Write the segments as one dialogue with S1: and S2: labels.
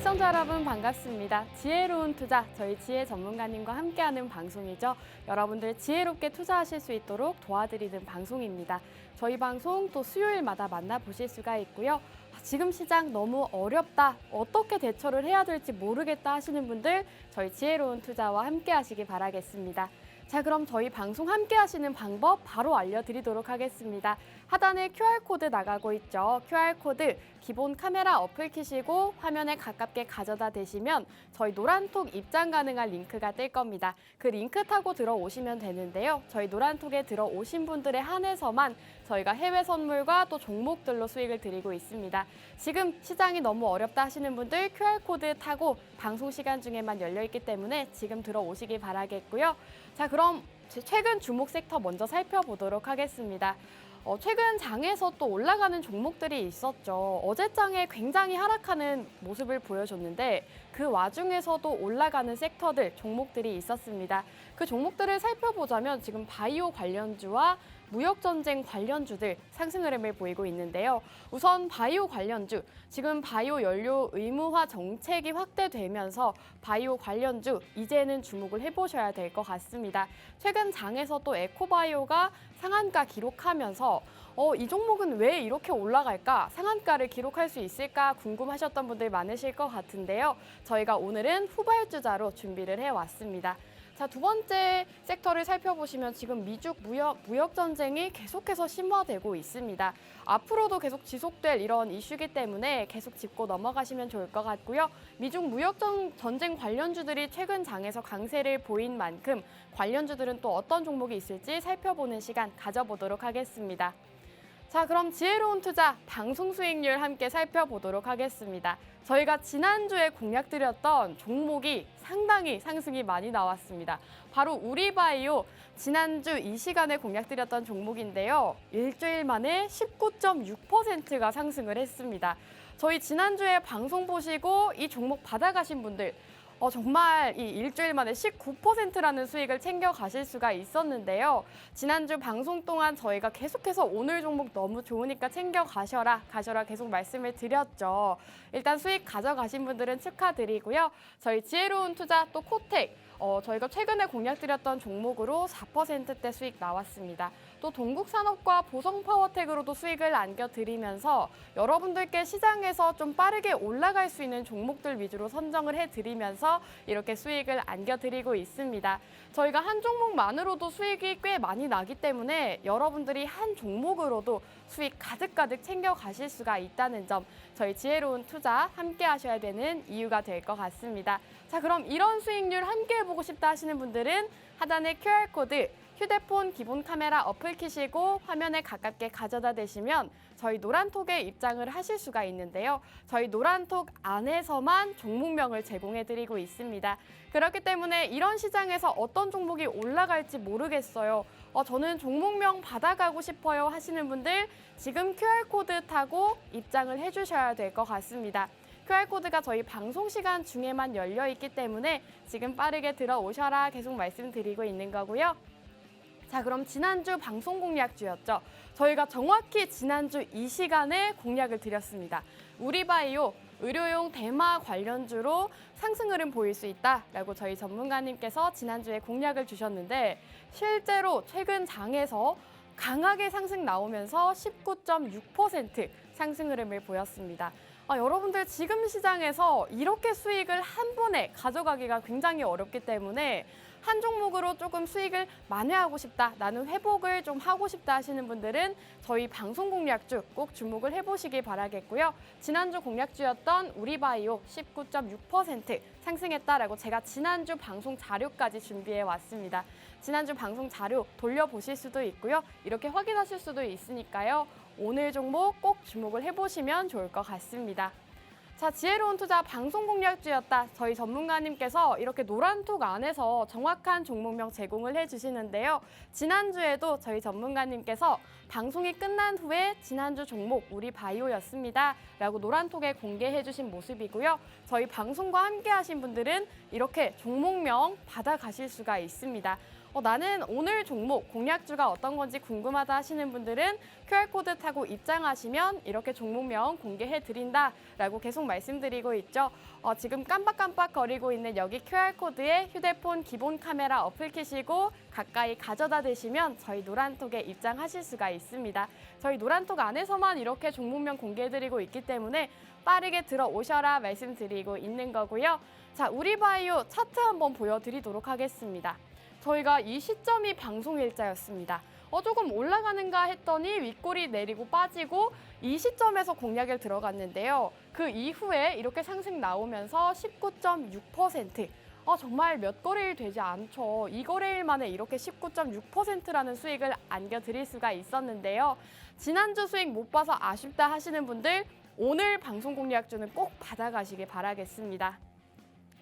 S1: 시청자 여러분 반갑습니다. 지혜로운 투자, 저희 지혜 전문가님과 함께하는 방송이죠. 여러분들 지혜롭게 투자하실 수 있도록 도와드리는 방송입니다. 저희 방송 또 수요일마다 만나보실 수가 있고요. 지금 시장 너무 어렵다, 어떻게 대처를 해야 될지 모르겠다 하시는 분들 저희 지혜로운 투자와 함께 하시기 바라겠습니다. 자, 그럼 저희 방송 함께 하시는 방법 바로 알려드리도록 하겠습니다. 하단에 QR코드 나가고 있죠. QR코드 기본 카메라 어플 키시고 화면에 가깝게 가져다 대시면 저희 노란톡 입장 가능한 링크가 뜰 겁니다. 그 링크 타고 들어오시면 되는데요. 저희 노란톡에 들어오신 분들에 한해서만 저희가 해외 선물과 또 종목들로 수익을 드리고 있습니다. 지금 시장이 너무 어렵다 하시는 분들 QR코드 타고 방송 시간 중에만 열려있기 때문에 지금 들어오시기 바라겠고요. 자, 그럼 최근 주목 섹터 먼저 살펴보도록 하겠습니다. 최근 장에서 또 올라가는 종목들이 있었죠. 어제 장에 굉장히 하락하는 모습을 보여줬는데 그 와중에서도 올라가는 섹터들, 종목들이 있었습니다. 그 종목들을 살펴보자면 지금 바이오 관련주와 무역전쟁 관련주들 상승 흐름을 보이고 있는데요. 우선 바이오 관련주, 지금 바이오 연료 의무화 정책이 확대되면서 바이오 관련주 이제는 주목을 해보셔야 될 것 같습니다. 최근 장에서 또 에코바이오가 상한가 기록하면서 이 종목은 왜 이렇게 올라갈까? 상한가를 기록할 수 있을까? 궁금하셨던 분들 많으실 것 같은데요. 저희가 오늘은 후발주자로 준비를 해왔습니다. 자, 두 번째 섹터를 살펴보시면 지금 미중 무역 전쟁이 계속해서 심화되고 있습니다. 앞으로도 계속 지속될 이런 이슈이기 때문에 계속 짚고 넘어가시면 좋을 것 같고요. 미중 무역 전쟁 관련주들이 최근 장에서 강세를 보인 만큼 관련주들은 또 어떤 종목이 있을지 살펴보는 시간 가져보도록 하겠습니다. 자, 그럼 지혜로운 투자 방송 수익률 함께 살펴보도록 하겠습니다. 저희가 지난주에 공약드렸던 종목이 상당히 상승이 많이 나왔습니다. 바로 우리바이오, 지난주 이 시간에 공약드렸던 종목인데요. 일주일 만에 19.6%가 상승을 했습니다. 저희 지난주에 방송 보시고 이 종목 받아가신 분들 정말 이 일주일 만에 19%라는 수익을 챙겨 가실 수가 있었는데요. 지난주 방송 동안 저희가 계속해서 오늘 종목 너무 좋으니까 챙겨 가셔라 계속 말씀을 드렸죠. 일단 수익 가져가신 분들은 축하드리고요. 저희 지혜로운 투자 또 코텍, 저희가 최근에 공약드렸던 종목으로 4%대 수익 나왔습니다. 또 동국산업과 보성파워텍으로도 수익을 안겨드리면서 여러분들께 시장에서 좀 빠르게 올라갈 수 있는 종목들 위주로 선정을 해드리면서 이렇게 수익을 안겨드리고 있습니다. 저희가 한 종목만으로도 수익이 꽤 많이 나기 때문에 여러분들이 한 종목으로도 수익 가득가득 챙겨가실 수가 있다는 점, 저희 지혜로운 투자 함께 하셔야 되는 이유가 될 것 같습니다. 자, 그럼 이런 수익률 함께 해보고 싶다 하시는 분들은 하단에 QR코드, 휴대폰 기본 카메라 어플 키시고 화면에 가깝게 가져다 대시면 저희 노란톡에 입장을 하실 수가 있는데요. 저희 노란톡 안에서만 종목명을 제공해드리고 있습니다. 그렇기 때문에 이런 시장에서 어떤 종목이 올라갈지 모르겠어요. 저는 종목명 받아가고 싶어요 하시는 분들 지금 QR코드 타고 입장을 해주셔야 될 것 같습니다. QR코드가 저희 방송 시간 중에만 열려 있기 때문에 지금 빠르게 들어오셔라 계속 말씀드리고 있는 거고요. 자, 그럼 지난주 방송 공약주였죠. 저희가 정확히 지난주 이 시간에 공약을 드렸습니다. 우리바이오, 의료용 대마 관련주로 상승 흐름 보일 수 있다라고 저희 전문가님께서 지난주에 공약을 주셨는데 실제로 최근 장에서 강하게 상승 나오면서 19.6% 상승 흐름을 보였습니다. 여러분들 지금 시장에서 이렇게 수익을 한 번에 가져가기가 굉장히 어렵기 때문에 한 종목으로 조금 수익을 만회하고 싶다, 나는 회복을 좀 하고 싶다 하시는 분들은 저희 방송 공약주 꼭 주목을 해보시기 바라겠고요. 지난주 공약주였던 우리바이오 19.6% 상승했다라고 제가 지난주 방송 자료까지 준비해 왔습니다. 지난주 방송 자료 돌려보실 수도 있고요. 이렇게 확인하실 수도 있으니까요. 오늘 종목 꼭 주목을 해보시면 좋을 것 같습니다. 자, 지혜로운 투자 방송 공약주였다. 저희 전문가님께서 이렇게 노란톡 안에서 정확한 종목명 제공을 해주시는데요. 지난주에도 저희 전문가님께서 방송이 끝난 후에 지난주 종목 우리바이오였습니다 라고 노란톡에 공개해 주신 모습이고요. 저희 방송과 함께 하신 분들은 이렇게 종목명 받아가실 수가 있습니다. 나는 오늘 종목 공략주가 어떤 건지 궁금하다 하시는 분들은 QR코드 타고 입장하시면 이렇게 종목명 공개해 드린다라고 계속 말씀드리고 있죠. 지금 깜빡깜빡거리고 있는 여기 QR코드에 휴대폰 기본 카메라 어플 켜시고 가까이 가져다 대시면 저희 노란톡에 입장하실 수가 있습니다. 저희 노란톡 안에서만 이렇게 종목명 공개해드리고 있기 때문에 빠르게 들어오셔라 말씀드리고 있는 거고요. 자, 우리바이오 차트 한번 보여드리도록 하겠습니다. 저희가 이 시점이 방송 일자였습니다. 조금 올라가는가 했더니 윗골이 내리고 빠지고 이 시점에서 공략을 들어갔는데요. 그 이후에 이렇게 상승 나오면서 19.6%. 정말 몇 거래일 되지 않죠. 이 거래일 만에 이렇게 19.6%라는 수익을 안겨드릴 수가 있었는데요. 지난주 수익 못 봐서 아쉽다 하시는 분들 오늘 방송 공략주는 꼭 받아가시길 바라겠습니다.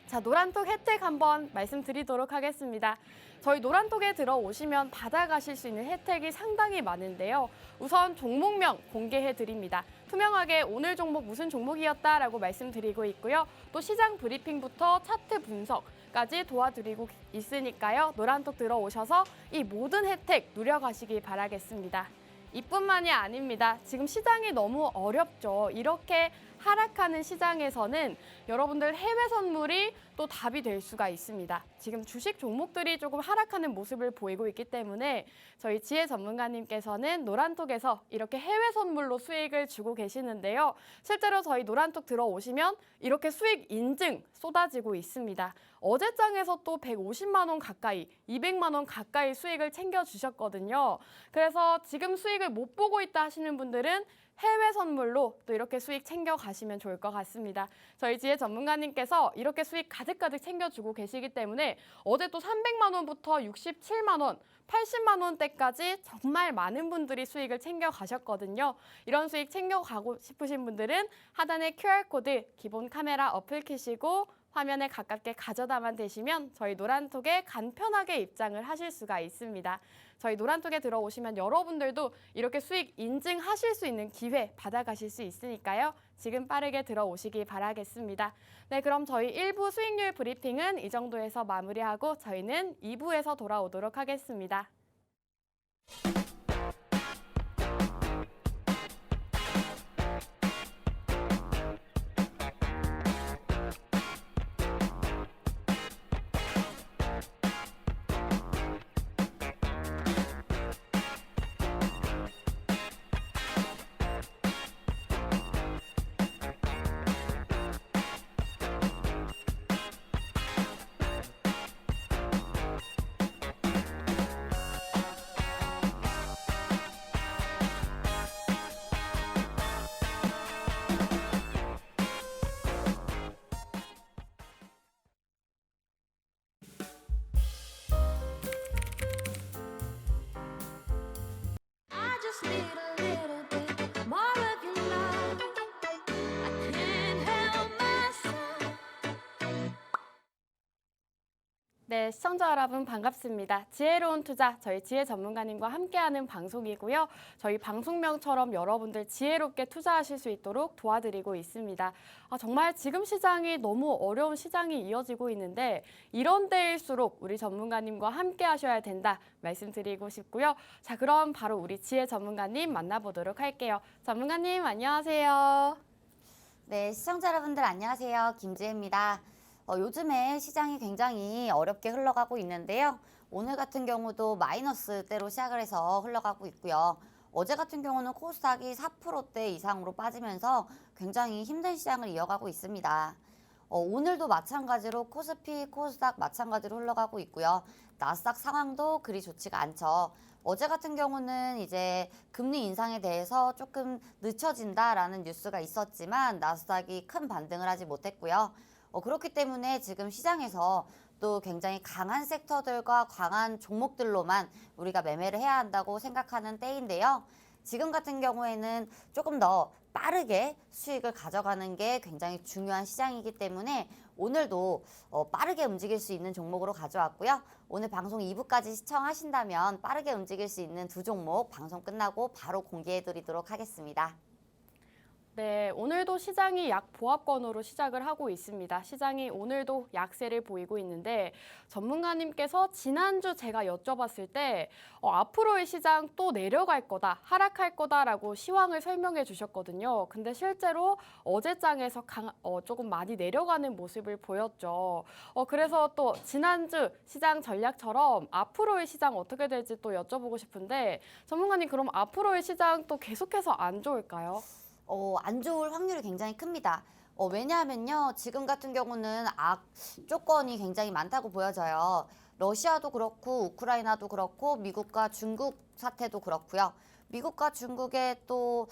S1: 자, 노란톡 혜택 한번 말씀드리도록 하겠습니다. 저희 노란톡에 들어오시면 받아가실 수 있는 혜택이 상당히 많은데요. 우선 종목명 공개해 드립니다. 투명하게 오늘 종목 무슨 종목이었다라고 말씀드리고 있고요. 또 시장 브리핑부터 차트 분석까지 도와드리고 있으니까요. 노란톡 들어오셔서 이 모든 혜택 누려가시길 바라겠습니다. 이뿐만이 아닙니다. 지금 시장이 너무 어렵죠. 이렇게 하락하는 시장에서는 여러분들 해외 선물이 또 답이 될 수가 있습니다. 지금 주식 종목들이 조금 하락하는 모습을 보이고 있기 때문에 저희 지혜 전문가님께서는 노란톡에서 이렇게 해외 선물로 수익을 주고 계시는데요. 실제로 저희 노란톡 들어오시면 이렇게 수익 인증 쏟아지고 있습니다. 어제장에서 또 150만 원 가까이, 200만 원 가까이 수익을 챙겨주셨거든요. 그래서 지금 수익을 못 보고 있다 하시는 분들은 해외 선물로 또 이렇게 수익 챙겨가시면 좋을 것 같습니다. 저희 지혜 전문가님께서 이렇게 수익 가득가득 챙겨주고 계시기 때문에 어제 또 300만 원부터 67만 원, 80만 원대까지 정말 많은 분들이 수익을 챙겨가셨거든요. 이런 수익 챙겨가고 싶으신 분들은 하단에 QR코드 기본 카메라 어플 켜시고 화면에 가깝게 가져다만 대시면 저희 노란톡에 간편하게 입장을 하실 수가 있습니다. 저희 노란톡에 들어오시면 여러분들도 이렇게 수익 인증하실 수 있는 기회 받아가실 수 있으니까요. 지금 빠르게 들어오시기 바라겠습니다. 네, 그럼 저희 1부 수익률 브리핑은 이 정도에서 마무리하고 저희는 2부에서 돌아오도록 하겠습니다.
S2: just need a little bit more of your love. I can't help myself.
S1: 네, 시청자 여러분 반갑습니다. 지혜로운 투자, 저희 지혜 전문가님과 함께하는 방송이고요. 저희 방송명처럼 여러분들 지혜롭게 투자하실 수 있도록 도와드리고 있습니다. 정말 지금 시장이 너무 어려운 시장이 이어지고 있는데 이런 때일수록 우리 전문가님과 함께 하셔야 된다 말씀드리고 싶고요. 자, 그럼 바로 우리 지혜 전문가님 만나보도록 할게요. 전문가님 안녕하세요.
S3: 네, 시청자 여러분들 안녕하세요. 김지혜입니다. 요즘에 시장이 굉장히 어렵게 흘러가고 있는데요. 오늘 같은 경우도 마이너스대로 시작을 해서 흘러가고 있고요. 어제 같은 경우는 코스닥이 4%대 이상으로 빠지면서 굉장히 힘든 시장을 이어가고 있습니다. 오늘도 마찬가지로 코스피, 코스닥 마찬가지로 흘러가고 있고요. 나스닥 상황도 그리 좋지가 않죠. 어제 같은 경우는 이제 금리 인상에 대해서 조금 늦춰진다라는 뉴스가 있었지만 나스닥이 큰 반등을 하지 못했고요. 그렇기 때문에 지금 시장에서 또 굉장히 강한 섹터들과 강한 종목들로만 우리가 매매를 해야 한다고 생각하는 때인데요. 지금 같은 경우에는 조금 더 빠르게 수익을 가져가는 게 굉장히 중요한 시장이기 때문에 오늘도 빠르게 움직일 수 있는 종목으로 가져왔고요. 오늘 방송 2부까지 시청하신다면 빠르게 움직일 수 있는 두 종목 방송 끝나고 바로 공개해 드리도록 하겠습니다.
S1: 네, 오늘도 시장이 약보합권으로 시작을 하고 있습니다. 시장이 오늘도 약세를 보이고 있는데 전문가님께서 지난주 제가 여쭤봤을 때 앞으로의 시장 또 내려갈 거다, 하락할 거다라고 시황을 설명해 주셨거든요. 근데 실제로 어제장에서 조금 많이 내려가는 모습을 보였죠. 그래서 또 지난주 시장 전략처럼 앞으로의 시장 어떻게 될지 또 여쭤보고 싶은데 전문가님 그럼 앞으로의 시장 또 계속해서 안 좋을까요?
S3: 안 좋을 확률이 굉장히 큽니다. 왜냐하면요, 지금 같은 경우는 악조건이 굉장히 많다고 보여져요. 러시아도 그렇고, 우크라이나도 그렇고, 미국과 중국 사태도 그렇고요. 미국과 중국의 또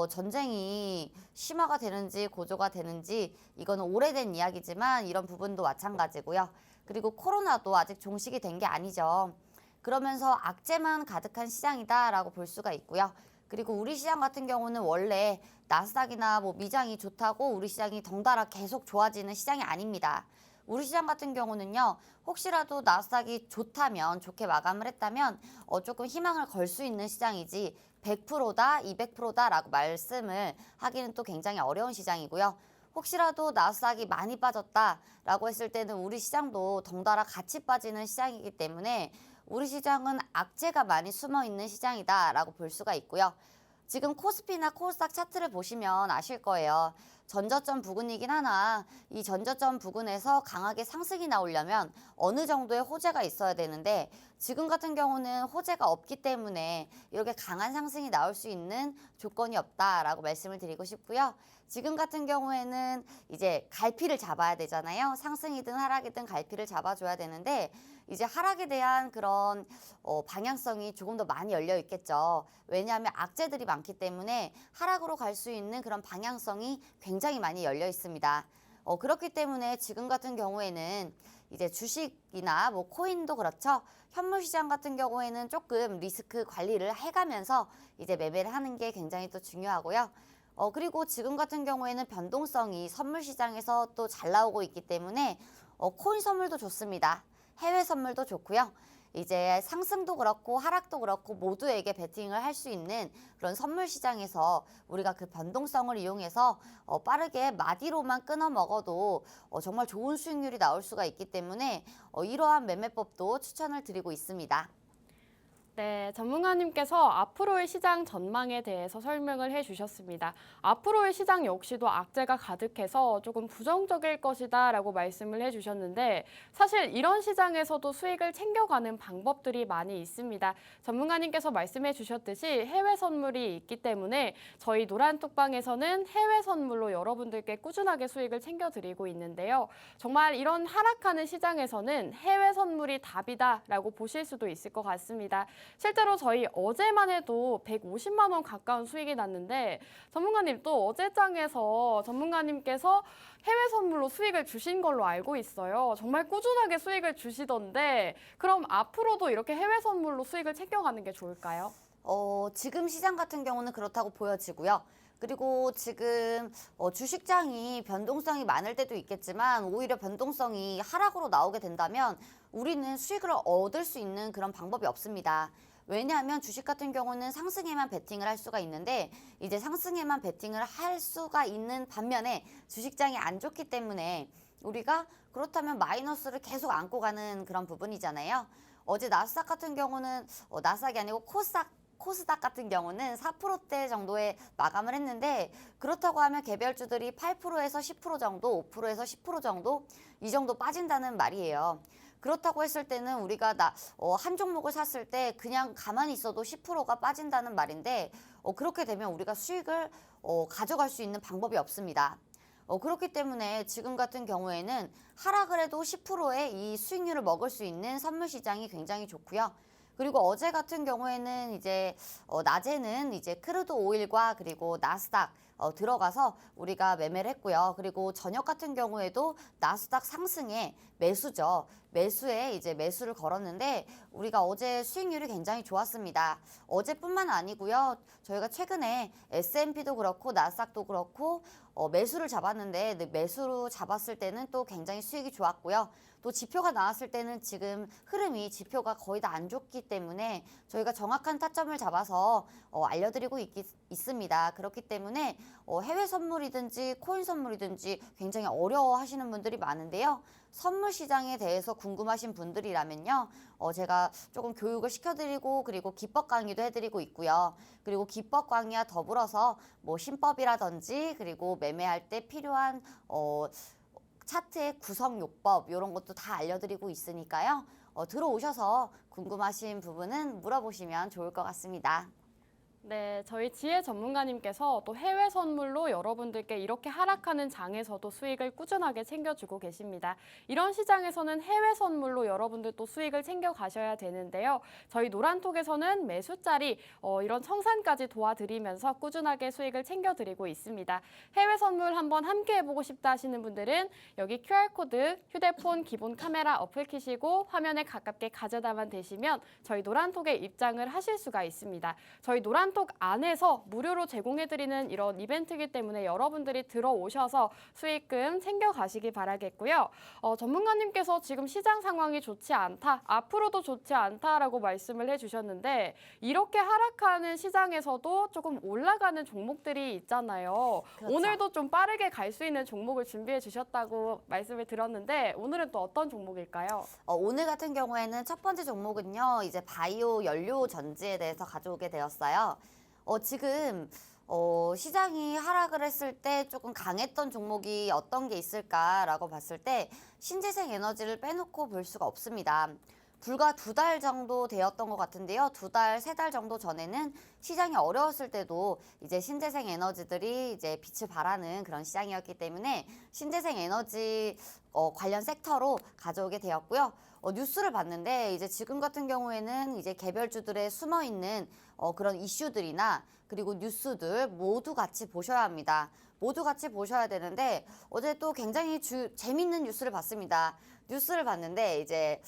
S3: 전쟁이 심화가 되는지 고조가 되는지 이거는 오래된 이야기지만 이런 부분도 마찬가지고요. 그리고 코로나도 아직 종식이 된 게 아니죠. 그러면서 악재만 가득한 시장이다라고 볼 수가 있고요. 그리고 우리 시장 같은 경우는 원래 나스닥이나 뭐 미장이 좋다고 우리 시장이 덩달아 계속 좋아지는 시장이 아닙니다. 우리 시장 같은 경우는요, 혹시라도 나스닥이 좋다면, 좋게 마감을 했다면 조금 희망을 걸 수 있는 시장이지 100%다, 200%다라고 말씀을 하기는 또 굉장히 어려운 시장이고요. 혹시라도 나스닥이 많이 빠졌다라고 했을 때는 우리 시장도 덩달아 같이 빠지는 시장이기 때문에 우리 시장은 악재가 많이 숨어 있는 시장이다라고 볼 수가 있고요. 지금 코스피나 코스닥 차트를 보시면 아실 거예요. 전저점 부근이긴 하나 이 전저점 부근에서 강하게 상승이 나오려면 어느 정도의 호재가 있어야 되는데 지금 같은 경우는 호재가 없기 때문에 이렇게 강한 상승이 나올 수 있는 조건이 없다라고 말씀을 드리고 싶고요. 지금 같은 경우에는 이제 갈피를 잡아야 되잖아요. 상승이든 하락이든 갈피를 잡아줘야 되는데 이제 하락에 대한 그런 방향성이 조금 더 많이 열려 있겠죠. 왜냐하면 악재들이 많기 때문에 하락으로 갈 수 있는 그런 방향성이 굉장히 많이 열려 있습니다. 그렇기 때문에 지금 같은 경우에는 이제 주식이나 뭐 코인도 그렇죠. 현물 시장 같은 경우에는 조금 리스크 관리를 해가면서 이제 매매를 하는 게 굉장히 또 중요하고요. 그리고 지금 같은 경우에는 변동성이 선물 시장에서 또 잘 나오고 있기 때문에 코인 선물도 좋습니다. 해외 선물도 좋고요. 이제 상승도 그렇고 하락도 그렇고 모두에게 베팅을 할 수 있는 그런 선물 시장에서 우리가 그 변동성을 이용해서 빠르게 마디로만 끊어 먹어도 정말 좋은 수익률이 나올 수가 있기 때문에 이러한 매매법도 추천을 드리고 있습니다.
S1: 네, 전문가님께서 앞으로의 시장 전망에 대해서 설명을 해주셨습니다. 앞으로의 시장 역시도 악재가 가득해서 조금 부정적일 것이다라고 말씀을 해주셨는데 사실 이런 시장에서도 수익을 챙겨가는 방법들이 많이 있습니다. 전문가님께서 말씀해 주셨듯이 해외 선물이 있기 때문에 저희 노란톡방에서는 해외 선물로 여러분들께 꾸준하게 수익을 챙겨드리고 있는데요. 정말 이런 하락하는 시장에서는 해외 선물이 답이다라고 보실 수도 있을 것 같습니다. 실제로 저희 어제만 해도 150만 원 가까운 수익이 났는데 전문가님 또 어제장에서 전문가님께서 해외 선물로 수익을 주신 걸로 알고 있어요. 정말 꾸준하게 수익을 주시던데 그럼 앞으로도 이렇게 해외 선물로 수익을 챙겨가는 게 좋을까요?
S3: 지금 시장 같은 경우는 그렇다고 보여지고요. 그리고 지금 주식장이 변동성이 많을 때도 있겠지만 오히려 변동성이 하락으로 나오게 된다면 우리는 수익을 얻을 수 있는 그런 방법이 없습니다. 왜냐하면 주식 같은 경우는 상승에만 베팅을 할 수가 있는데 이제 상승에만 베팅을 할 수가 있는 반면에 주식장이 안 좋기 때문에 우리가 그렇다면 마이너스를 계속 안고 가는 그런 부분이잖아요. 어제 나스닥 같은 경우는 나스닥이 아니고 코스닥 같은 경우는 4%대 정도에 마감을 했는데 그렇다고 하면 개별주들이 8%에서 10% 정도, 5%에서 10% 정도 이 정도 빠진다는 말이에요. 그렇다고 했을 때는 우리가 한 종목을 샀을 때 그냥 가만히 있어도 10%가 빠진다는 말인데 그렇게 되면 우리가 수익을 가져갈 수 있는 방법이 없습니다. 그렇기 때문에 지금 같은 경우에는 하락을 해도 10%의 이 수익률을 먹을 수 있는 선물 시장이 굉장히 좋고요. 그리고 어제 같은 경우에는 이제 낮에는 이제 크루드 오일과 그리고 나스닥 들어가서 우리가 매매를 했고요. 그리고 저녁 같은 경우에도 나스닥 상승에 매수죠. 매수에 이제 매수를 걸었는데 우리가 어제 수익률이 굉장히 좋았습니다. 어제뿐만 아니고요. 저희가 최근에 S&P도 그렇고 나스닥도 그렇고 매수를 잡았는데 매수로 잡았을 때는 또 굉장히 수익이 좋았고요. 또 지표가 나왔을 때는 지금 흐름이 지표가 거의 다 안 좋기 때문에 저희가 정확한 타점을 잡아서 알려드리고 있습니다. 그렇기 때문에 해외 선물이든지 코인 선물이든지 굉장히 어려워하시는 분들이 많은데요. 선물 시장에 대해서 궁금하신 분들이라면요. 제가 조금 교육을 시켜드리고 그리고 기법 강의도 해드리고 있고요. 그리고 기법 강의와 더불어서 뭐 신법이라든지 그리고 매매할 때 필요한 차트의 구성요법 이런 것도 다 알려드리고 있으니까요. 들어오셔서 궁금하신 부분은 물어보시면 좋을 것 같습니다.
S1: 네, 저희 지혜 전문가님께서 또 해외 선물로 여러분들께 이렇게 하락하는 장에서도 수익을 꾸준하게 챙겨주고 계십니다. 이런 시장에서는 해외 선물로 여러분들 또 수익을 챙겨 가셔야 되는데요. 저희 노란톡에서는 매수짜리 이런 청산까지 도와드리면서 꾸준하게 수익을 챙겨드리고 있습니다. 해외 선물 한번 함께 해보고 싶다 하시는 분들은 여기 QR코드 휴대폰 기본 카메라 어플 키시고 화면에 가깝게 가져다만 대시면 저희 노란톡에 입장을 하실 수가 있습니다. 저희 노란톡 안에서 무료로 제공해드리는 이런 이벤트이기 때문에 여러분들이 들어오셔서 수익금 챙겨가시기 바라겠고요. 전문가님께서 지금 시장 상황이 좋지 않다, 앞으로도 좋지 않다라고 말씀을 해주셨는데 이렇게 하락하는 시장에서도 조금 올라가는 종목들이 있잖아요.
S3: 그렇죠.
S1: 오늘도 좀 빠르게 갈 수 있는 종목을 준비해 주셨다고 말씀을 드렸는데 오늘은 또 어떤 종목일까요?
S3: 오늘 같은 경우에는 첫 번째 종목은요. 이제 바이오 연료 전지에 대해서 가져오게 되었어요. 지금 시장이 하락을 했을 때 조금 강했던 종목이 어떤 게 있을까라고 봤을 때 신재생 에너지를 빼놓고 볼 수가 없습니다. 불과 2달 정도 되었던 것 같은데요. 2달, 3달 정도 전에는 시장이 어려웠을 때도 이제 신재생 에너지들이 이제 빛을 발하는 그런 시장이었기 때문에 신재생 에너지 관련 섹터로 가져오게 되었고요. 뉴스를 봤는데 이제 지금 같은 경우에는 이제 개별주들에 숨어 있는 그런 이슈들이나 그리고 뉴스들 모두 같이 보셔야 합니다. 모두 같이 보셔야 되는데 어제 또 굉장히 재밌는 뉴스를 봤습니다. 뉴스를 봤는데 이제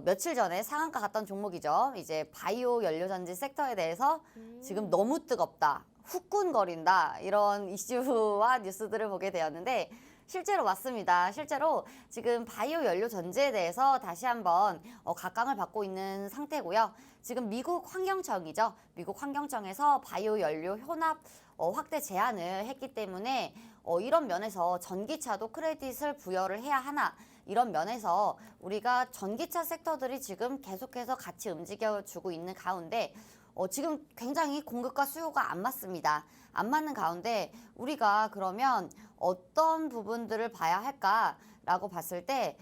S3: 며칠 전에 상한가 갔던 종목이죠. 이제 바이오 연료전지 섹터에 대해서 지금 너무 뜨겁다, 후끈거린다 이런 이슈와 뉴스들을 보게 되었는데 실제로 맞습니다. 실제로 지금 바이오 연료 전지에 대해서 다시 한번 각광을 받고 있는 상태고요. 지금 미국 환경청이죠. 미국 환경청에서 바이오 연료 혼합 확대 제한을 했기 때문에 이런 면에서 전기차도 크레딧을 부여를 해야 하나 이런 면에서 우리가 전기차 섹터들이 지금 계속해서 같이 움직여주고 있는 가운데 지금 굉장히 공급과 수요가 안 맞습니다. 안 맞는 가운데 우리가 그러면 어떤 부분들을 봐야 할까라고 봤을 때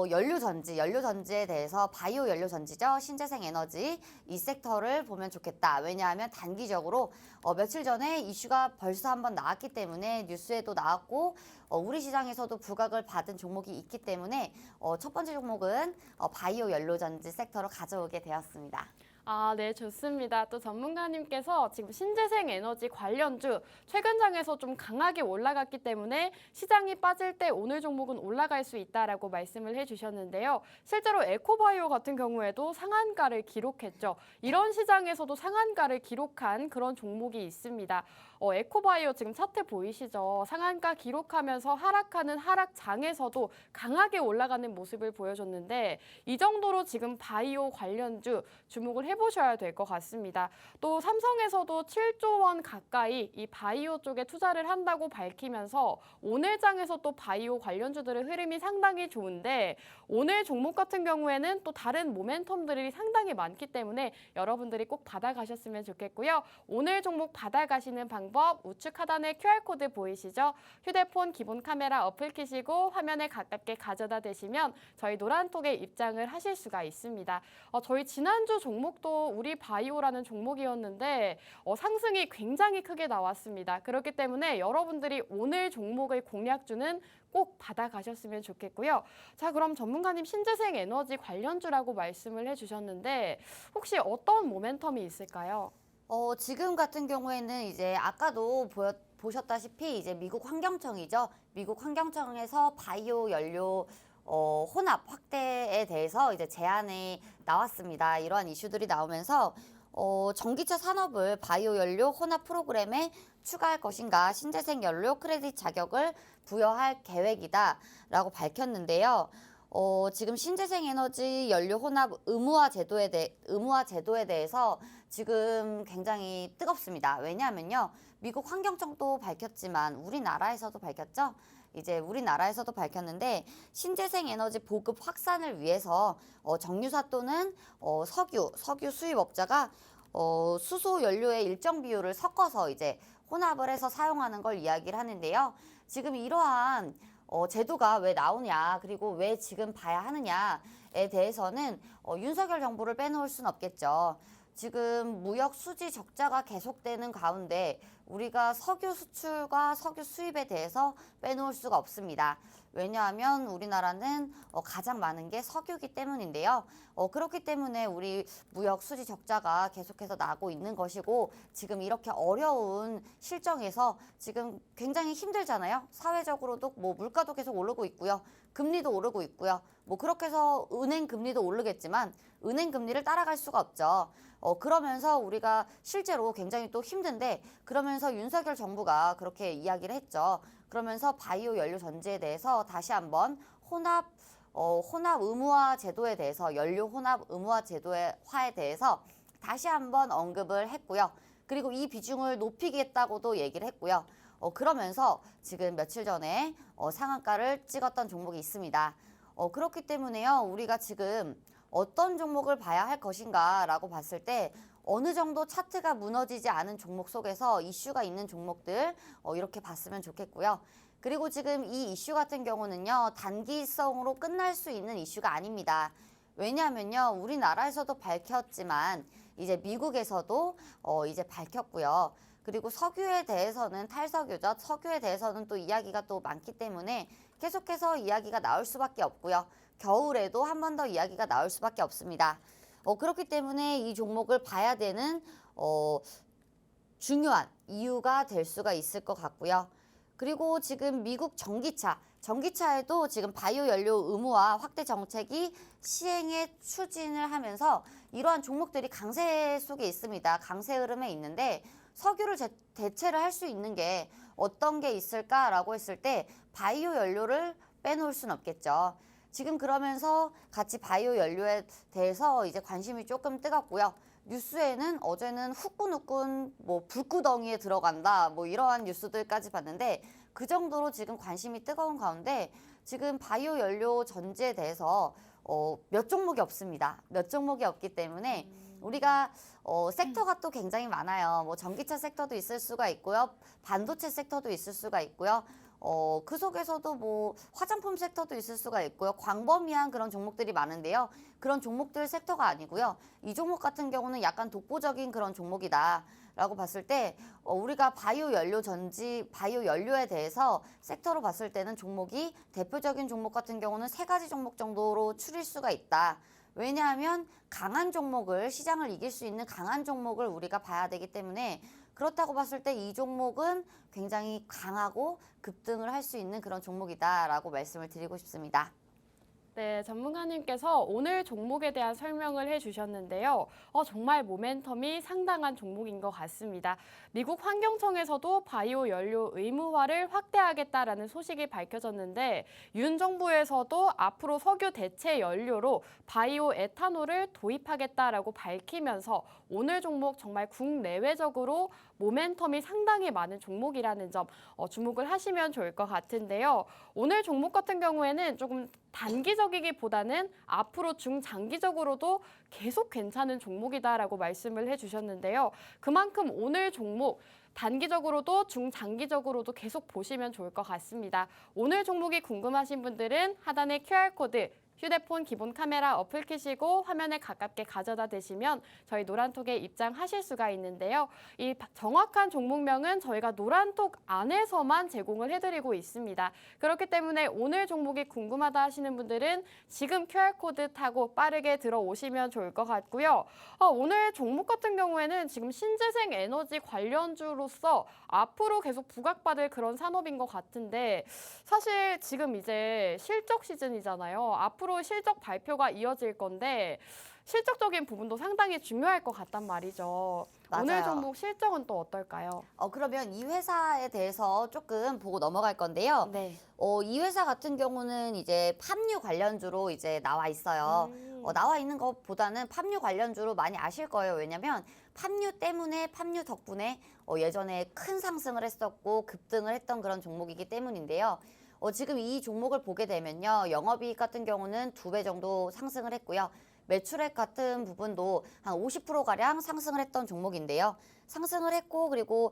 S3: 연료전지에 대해서 바이오 연료전지죠. 신재생 에너지 이 섹터를 보면 좋겠다. 왜냐하면 단기적으로 며칠 전에 이슈가 벌써 한번 나왔기 때문에 뉴스에도 나왔고 우리 시장에서도 부각을 받은 종목이 있기 때문에 첫 번째 종목은 바이오 연료전지 섹터로 가져오게 되었습니다.
S1: 아, 네, 좋습니다. 또 전문가님께서 지금 신재생 에너지 관련주 최근 장에서 좀 강하게 올라갔기 때문에 시장이 빠질 때 오늘 종목은 올라갈 수 있다라고 말씀을 해주셨는데요. 실제로 에코바이오 같은 경우에도 상한가를 기록했죠. 이런 시장에서도 상한가를 기록한 그런 종목이 있습니다. 에코바이오 지금 차트 보이시죠? 상한가 기록하면서 하락하는 하락장에서도 강하게 올라가는 모습을 보여줬는데 이 정도로 지금 바이오 관련주 주목을 해보셔야 될 것 같습니다. 또 삼성에서도 7조 원 가까이 이 바이오 쪽에 투자를 한다고 밝히면서 오늘 장에서 또 바이오 관련주들의 흐름이 상당히 좋은데 오늘 종목 같은 경우에는 또 다른 모멘텀들이 상당히 많기 때문에 여러분들이 꼭 받아가셨으면 좋겠고요. 오늘 종목 받아가시는 방법 우측 하단에 QR코드 보이시죠? 휴대폰 기본 카메라 어플 키시고 화면에 가깝게 가져다 대시면 저희 노란톡에 입장을 하실 수가 있습니다. 저희 지난주 종목도 우리 바이오라는 종목이었는데 상승이 굉장히 크게 나왔습니다. 그렇기 때문에 여러분들이 오늘 종목의 공략주는 꼭 받아가셨으면 좋겠고요. 자, 그럼 전문가님 신재생 에너지 관련주라고 말씀을 해주셨는데 혹시 어떤 모멘텀이 있을까요?
S3: 지금 같은 경우에는 이제 아까도 보셨다시피 이제 미국 환경청이죠. 미국 환경청에서 바이오 연료 혼합 확대에 대해서 이제 제안이 나왔습니다. 이러한 이슈들이 나오면서 전기차 산업을 바이오 연료 혼합 프로그램에 추가할 것인가, 신재생 연료 크레딧 자격을 부여할 계획이다라고 밝혔는데요. 지금 신재생 에너지 연료 혼합 의무화 제도에 대해서 지금 굉장히 뜨겁습니다. 왜냐하면요, 미국 환경청도 밝혔지만 우리나라에서도 밝혔죠. 이제 우리나라에서도 밝혔는데 신재생 에너지 보급 확산을 위해서 정유사 또는 석유 수입업자가 수소 연료의 일정 비율을 섞어서 이제 혼합을 해서 사용하는 걸 이야기를 하는데요. 지금 이러한 제도가 왜 나오냐, 그리고 왜 지금 봐야 하느냐에 대해서는 윤석열 정부를 빼놓을 수는 없겠죠. 지금 무역 수지 적자가 계속되는 가운데 우리가 석유 수출과 석유 수입에 대해서 빼놓을 수가 없습니다. 왜냐하면 우리나라는 가장 많은 게 석유기 때문인데요. 그렇기 때문에 우리 무역 수지 적자가 계속해서 나고 있는 것이고, 지금 이렇게 어려운 실정에서 지금 굉장히 힘들잖아요. 사회적으로도 뭐 물가도 계속 오르고 있고요. 금리도 오르고 있고요. 뭐 그렇게 해서 은행 금리도 오르겠지만 은행 금리를 따라갈 수가 없죠. 그러면서 우리가 실제로 굉장히 또 힘든데, 그러면서 윤석열 정부가 그렇게 이야기를 했죠. 그러면서 바이오 연료 전지에 대해서 다시 한번 혼합 의무화 제도에 대해서, 연료 혼합 의무화 제도화에 대해서 다시 한번 언급을 했고요. 그리고 이 비중을 높이겠다고도 얘기를 했고요. 그러면서 지금 며칠 전에 상한가를 찍었던 종목이 있습니다. 그렇기 때문에요, 우리가 지금 어떤 종목을 봐야 할 것인가라고 봤을 때 어느 정도 차트가 무너지지 않은 종목 속에서 이슈가 있는 종목들 이렇게 봤으면 좋겠고요. 그리고 지금 이 이슈 같은 경우는요, 단기성으로 끝날 수 있는 이슈가 아닙니다. 왜냐하면요, 우리나라에서도 밝혔지만 이제 미국에서도 이제 밝혔고요. 그리고 석유에 대해서는 탈석유죠. 석유에 대해서는 또 이야기가 또 많기 때문에 계속해서 이야기가 나올 수밖에 없고요. 겨울에도 한 번 더 이야기가 나올 수밖에 없습니다. 그렇기 때문에 이 종목을 봐야 되는 중요한 이유가 될 수가 있을 것 같고요. 그리고 지금 미국 전기차에도 지금 바이오 연료 의무화 확대 정책이 시행에 추진을 하면서 이러한 종목들이 강세 속에 있습니다. 강세 흐름에 있는데, 석유를 대체를 할 수 있는 게 어떤 게 있을까라고 했을 때 바이오 연료를 빼놓을 수는 없겠죠. 지금 그러면서 같이 바이오 연료에 대해서 이제 관심이 조금 뜨겁고요. 뉴스에는 어제는 후끈후끈 뭐 불구덩이에 들어간다 뭐 이러한 뉴스들까지 봤는데, 그 정도로 지금 관심이 뜨거운 가운데 지금 바이오 연료 전지에 대해서 몇 종목이 없습니다. 몇 종목이 없기 때문에 우리가 섹터가 또 굉장히 많아요. 뭐 전기차 섹터도 있을 수가 있고요. 반도체 섹터도 있을 수가 있고요. 그 속에서도 뭐 화장품 섹터도 있을 수가 있고요. 광범위한 그런 종목들이 많은데요. 그런 종목들 섹터가 아니고요. 이 종목 같은 경우는 약간 독보적인 그런 종목이다라고 봤을 때 우리가 바이오 연료에 대해서 섹터로 봤을 때는 종목이 대표적인 종목 같은 경우는 3가지 종목 정도로 추릴 수가 있다. 왜냐하면 강한 종목을, 시장을 이길 수 있는 강한 종목을 우리가 봐야 되기 때문에, 그렇다고 봤을 때 이 종목은 굉장히 강하고 급등을 할 수 있는 그런 종목이다라고 말씀을 드리고 싶습니다.
S1: 네, 전문가님께서 오늘 종목에 대한 설명을 해주셨는데요. 정말 모멘텀이 상당한 종목인 것 같습니다. 미국 환경청에서도 바이오 연료 의무화를 확대하겠다라는 소식이 밝혀졌는데, 윤 정부에서도 앞으로 석유 대체 연료로 바이오 에탄올을 도입하겠다라고 밝히면서 오늘 종목 정말 국내외적으로 모멘텀이 상당히 많은 종목이라는 점 주목을 하시면 좋을 것 같은데요. 오늘 종목 같은 경우에는 조금 단기적이기보다는 앞으로 중장기적으로도 계속 괜찮은 종목이다라고 말씀을 해주셨는데요. 그만큼 오늘 종목 단기적으로도 중장기적으로도 계속 보시면 좋을 것 같습니다. 오늘 종목이 궁금하신 분들은 하단의 QR코드 휴대폰 기본 카메라 어플 켜시고 화면에 가깝게 가져다 대시면 저희 노란톡에 입장하실 수가 있는데요. 이 정확한 종목명은 저희가 노란톡 안에서만 제공을 해드리고 있습니다. 그렇기 때문에 오늘 종목이 궁금하다 하시는 분들은 지금 QR코드 타고 빠르게 들어오시면 좋을 것 같고요. 오늘 종목 같은 경우에는 지금 신재생 에너지 관련주로 주로서 앞으로 계속 부각받을 그런 산업인 것 같은데 사실 지금 이제 실적 시즌이잖아요. 앞으로 실적 발표가 이어질 건데 실적적인 부분도 상당히 중요할 것 같단 말이죠. 오늘
S3: 맞아요.
S1: 종목 실적은 또 어떨까요?
S3: 그러면 이 회사에 대해서 조금 보고 넘어갈 건데요.
S1: 네.
S3: 이 회사 같은 경우는 이제 팜유 관련주로 이제 나와 있어요. 나와 있는 것보다는 팜유 관련주로 많이 아실 거예요. 왜냐면 팜유 때문에, 팜유 덕분에 예전에 큰 상승을 했었고 급등을 했던 그런 종목이기 때문인데요. 지금 이 종목을 보게 되면요. 영업이익 같은 경우는 2배 정도 상승을 했고요. 매출액 같은 부분도 한 50%가량 상승을 했던 종목인데요. 상승을 했고 그리고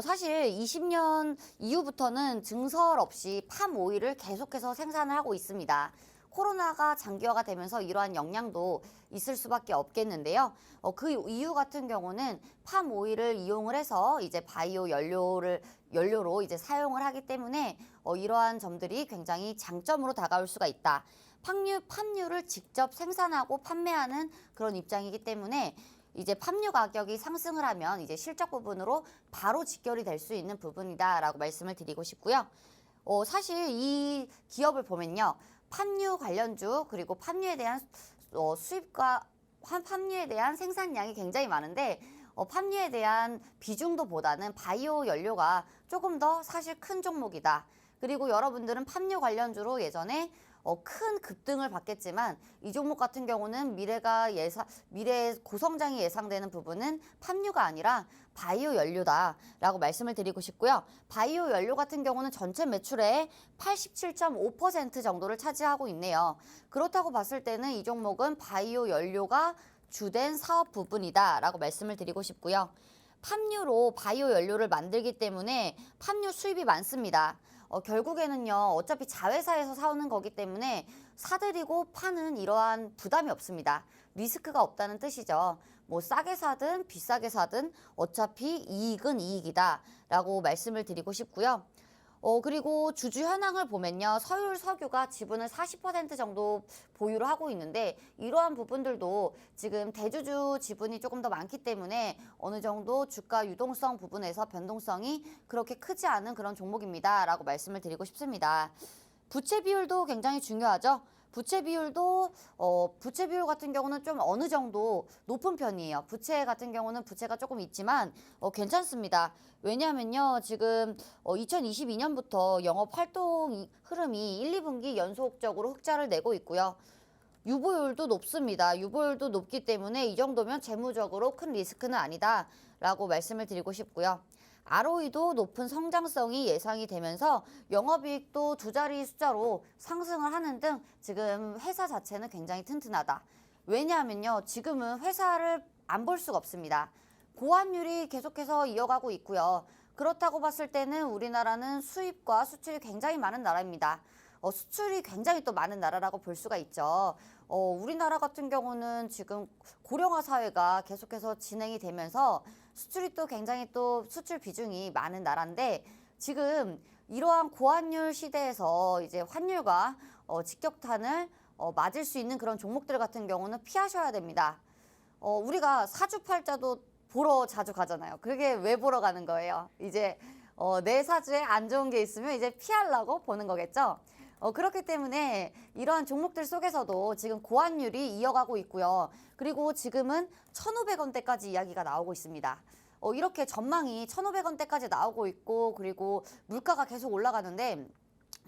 S3: 사실 20년 이후부터는 증설 없이 팜 오일을 계속해서 생산을 하고 있습니다. 코로나가 장기화가 되면서 이러한 영향도 있을 수밖에 없겠는데요. 그 이유 같은 경우는 팜 오일을 이용을 해서 이제 바이오 연료로 이제 사용을 하기 때문에 이러한 점들이 굉장히 장점으로 다가올 수가 있다. 팜유를 직접 생산하고 판매하는 그런 입장이기 때문에 이제 팜유 가격이 상승을 하면 이제 실적 부분으로 바로 직결이 될 수 있는 부분이다라고 말씀을 드리고 싶고요. 사실 이 기업을 보면요. 팜유 관련주 그리고 팜유에 대한 수입과 팜유에 대한 생산량이 굉장히 많은데 팜유에 대한 비중도보다는 바이오 연료가 조금 더 사실 큰 종목이다. 그리고 여러분들은 팜유 관련주로 예전에 큰 급등을 받겠지만 이 종목 같은 경우는 미래 고성장이 예상되는 부분은 팜유가 아니라 바이오 연료다라고 말씀을 드리고 싶고요. 바이오 연료 같은 경우는 전체 매출의 87.5% 정도를 차지하고 있네요. 그렇다고 봤을 때는 이 종목은 바이오 연료가 주된 사업 부분이다라고 말씀을 드리고 싶고요. 팜유로 바이오 연료를 만들기 때문에 팜유 수입이 많습니다. 결국에는요, 어차피 자회사에서 사오는 거기 때문에 사들이고 파는 이러한 부담이 없습니다. 리스크가 없다는 뜻이죠. 뭐 싸게 사든 비싸게 사든 어차피 이익은 이익이다 라고 말씀을 드리고 싶고요. 그리고 주주 현황을 보면요. 서울 석유가 지분을 40% 정도 보유를 하고 있는데 이러한 부분들도 지금 대주주 지분이 조금 더 많기 때문에 어느 정도 주가 유동성 부분에서 변동성이 그렇게 크지 않은 그런 종목입니다. 라고 말씀을 드리고 싶습니다. 부채 비율도 굉장히 중요하죠. 부채 비율 같은 경우는 좀 어느 정도 높은 편이에요. 부채 같은 경우는 부채가 조금 있지만 괜찮습니다. 왜냐하면요. 지금 2022년부터 영업 활동 흐름이 1, 2분기 연속적으로 흑자를 내고 있고요. 유보율도 높습니다. 유보율도 높기 때문에 이 정도면 재무적으로 큰 리스크는 아니다라고 말씀을 드리고 싶고요. ROE도 높은 성장성이 예상이 되면서 영업이익도 2자리 숫자로 상승을 하는 등 지금 회사 자체는 굉장히 튼튼하다. 왜냐하면요. 지금은 회사를 안 볼 수가 없습니다. 고환율이 계속해서 이어가고 있고요. 그렇다고 봤을 때는 우리나라는 수입과 수출이 굉장히 많은 나라입니다. 수출이 굉장히 또 많은 나라라고 볼 수가 있죠. 우리나라 같은 경우는 지금 고령화 사회가 계속해서 진행이 되면서 수출이 또 굉장히 또 수출 비중이 많은 나라인데 지금 이러한 고환율 시대에서 이제 환율과 직격탄을 맞을 수 있는 그런 종목들 같은 경우는 피하셔야 됩니다. 우리가 사주팔자도 보러 자주 가잖아요. 그게 왜 보러 가는 거예요? 이제 내 사주에 안 좋은 게 있으면 이제 피하려고 보는 거겠죠. 그렇기 때문에 이러한 종목들 속에서도 지금 고환율이 이어가고 있고요. 그리고 지금은 1,500원대까지 이야기가 나오고 있습니다. 이렇게 전망이 1,500원대까지 나오고 있고 그리고 물가가 계속 올라가는데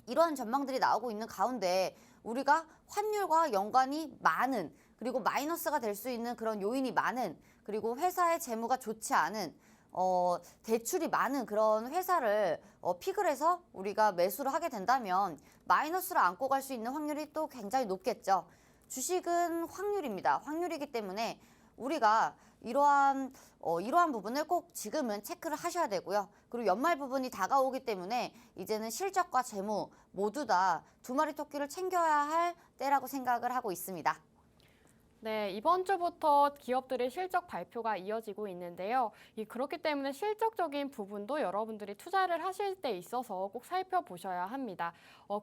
S3: 이러한 전망들이 나오고 있는 가운데 우리가 환율과 연관이 많은 그리고 마이너스가 될 수 있는 그런 요인이 많은 그리고 회사의 재무가 좋지 않은 대출이 많은 그런 회사를 픽을 해서 우리가 매수를 하게 된다면 마이너스를 안고 갈 수 있는 확률이 또 굉장히 높겠죠. 주식은 확률입니다. 확률이기 때문에 우리가 이러한 부분을 꼭 지금은 체크를 하셔야 되고요. 그리고 연말 부분이 다가오기 때문에 이제는 실적과 재무 모두 다 2마리 토끼를 챙겨야 할 때라고 생각을 하고 있습니다.
S1: 네, 이번 주부터 기업들의 실적 발표가 이어지고 있는데요. 그렇기 때문에 실적적인 부분도 여러분들이 투자를 하실 때 있어서 꼭 살펴보셔야 합니다.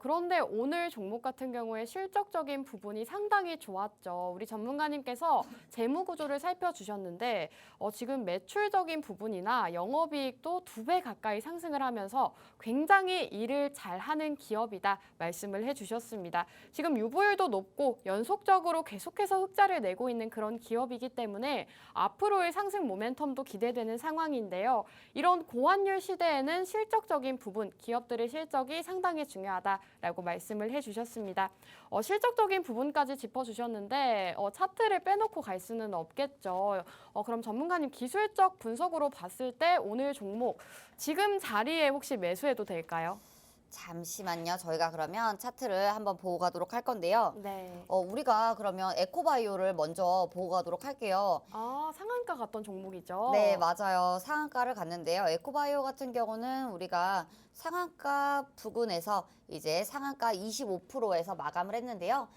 S1: 그런데 오늘 종목 같은 경우에 실적적인 부분이 상당히 좋았죠. 우리 전문가님께서 재무 구조를 살펴주셨는데 지금 매출적인 부분이나 영업이익도 2배 가까이 상승을 하면서 굉장히 일을 잘하는 기업이다 말씀을 해주셨습니다. 지금 유보율도 높고 연속적으로 계속해서 흑자를 내고 있는 그런 기업이기 때문에 앞으로의 상승 모멘텀도 기대되는 상황인데요. 이런 고환율 시대에는 실적적인 부분, 기업들의 실적이 상당히 중요하다라고 말씀을 해주셨습니다. 실적적인 부분까지 짚어주셨는데 차트를 빼놓고 갈 수는 없겠죠. 그럼 전문가님 기술적 분석으로 봤을 때 오늘 종목 지금 자리에 혹시 매수해도 될까요?
S3: 잠시만요. 저희가 그러면 차트를 한번 보고 가도록 할 건데요.
S1: 네.
S3: 우리가 그러면 에코바이오를 먼저 보고 가도록 할게요.
S1: 상한가 갔던 종목이죠?
S3: 네, 맞아요. 상한가를 갔는데요. 에코바이오 같은 경우는 우리가 상한가 부근에서 이제 상한가 25%에서 마감을 했는데요.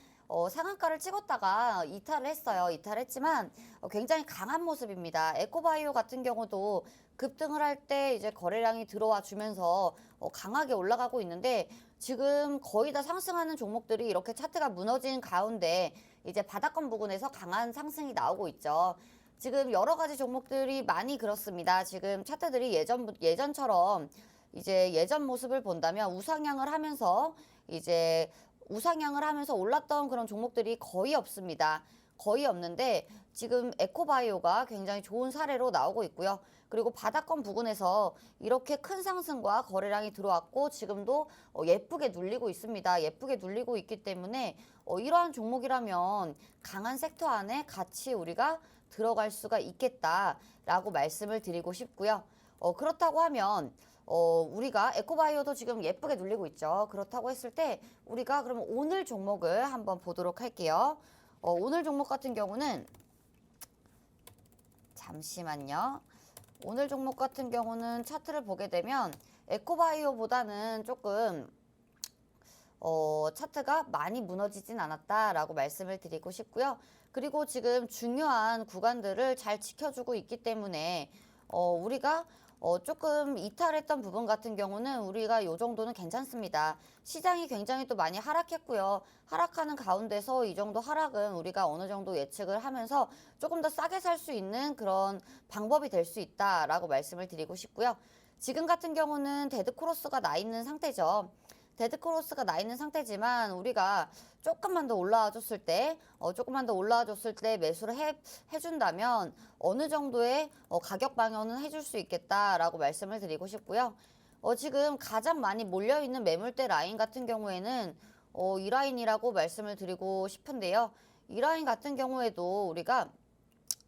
S3: 상한가를 찍었다가 이탈을 했어요. 이탈했지만 굉장히 강한 모습입니다. 에코바이오 같은 경우도 급등을 할 때 이제 거래량이 들어와 주면서 강하게 올라가고 있는데 지금 거의 다 상승하는 종목들이 이렇게 차트가 무너진 가운데 이제 바닥권 부근에서 강한 상승이 나오고 있죠. 지금 여러 가지 종목들이 많이 그렇습니다. 지금 차트들이 예전처럼 이제 예전 모습을 본다면 우상향을 하면서 올랐던 그런 종목들이 거의 없습니다. 거의 없는데 지금 에코바이오가 굉장히 좋은 사례로 나오고 있고요. 그리고 바닥권 부근에서 이렇게 큰 상승과 거래량이 들어왔고 지금도 예쁘게 눌리고 있습니다. 예쁘게 눌리고 있기 때문에 이러한 종목이라면 강한 섹터 안에 같이 우리가 들어갈 수가 있겠다라고 말씀을 드리고 싶고요. 그렇다고 하면 우리가 에코바이오도 지금 예쁘게 눌리고 있죠. 그렇다고 했을 때 우리가 그러면 오늘 종목을 한번 보도록 할게요. 오늘 종목 같은 경우는 잠시만요. 오늘 종목 같은 경우는 차트를 보게 되면 에코바이오보다는 조금 차트가 많이 무너지진 않았다라고 말씀을 드리고 싶고요. 그리고 지금 중요한 구간들을 잘 지켜주고 있기 때문에 우리가 조금 이탈했던 부분 같은 경우는 우리가 요 정도는 괜찮습니다. 시장이 굉장히 또 많이 하락했고요. 하락하는 가운데서 이 정도 하락은 우리가 어느 정도 예측을 하면서 조금 더 싸게 살 수 있는 그런 방법이 될 수 있다라고 말씀을 드리고 싶고요. 지금 같은 경우는 데드크로스가 나 있는 상태죠. 데드크로스가 나 있는 상태지만 우리가 조금만 더 올라와 줬을 때 매수를 해준다면 어느 정도의 가격 방어는 해줄 수 있겠다라고 말씀을 드리고 싶고요. 지금 가장 많이 몰려있는 매물대 라인 같은 경우에는 이 라인이라고 말씀을 드리고 싶은데요. 이 라인 같은 경우에도 우리가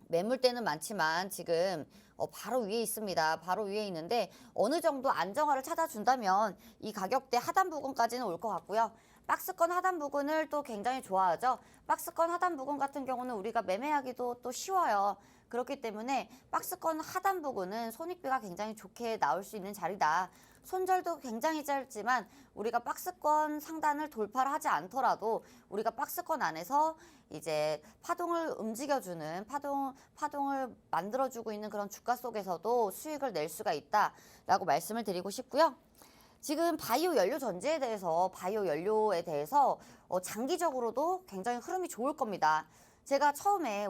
S3: 매물대는 많지만 지금 바로 위에 있습니다. 바로 위에 있는데 어느 정도 안정화를 찾아준다면 이 가격대 하단 부근까지는 올 것 같고요. 박스권 하단 부근을 또 굉장히 좋아하죠. 박스권 하단 부근 같은 경우는 우리가 매매하기도 또 쉬워요. 그렇기 때문에 박스권 하단 부근은 손익비가 굉장히 좋게 나올 수 있는 자리다. 손절도 굉장히 짧지만 우리가 박스권 상단을 돌파를 하지 않더라도 우리가 박스권 안에서 이제 파동을 움직여주는 파동을 만들어주고 있는 그런 주가 속에서도 수익을 낼 수가 있다라고 말씀을 드리고 싶고요. 지금 바이오 연료에 대해서 장기적으로도 굉장히 흐름이 좋을 겁니다. 제가 처음에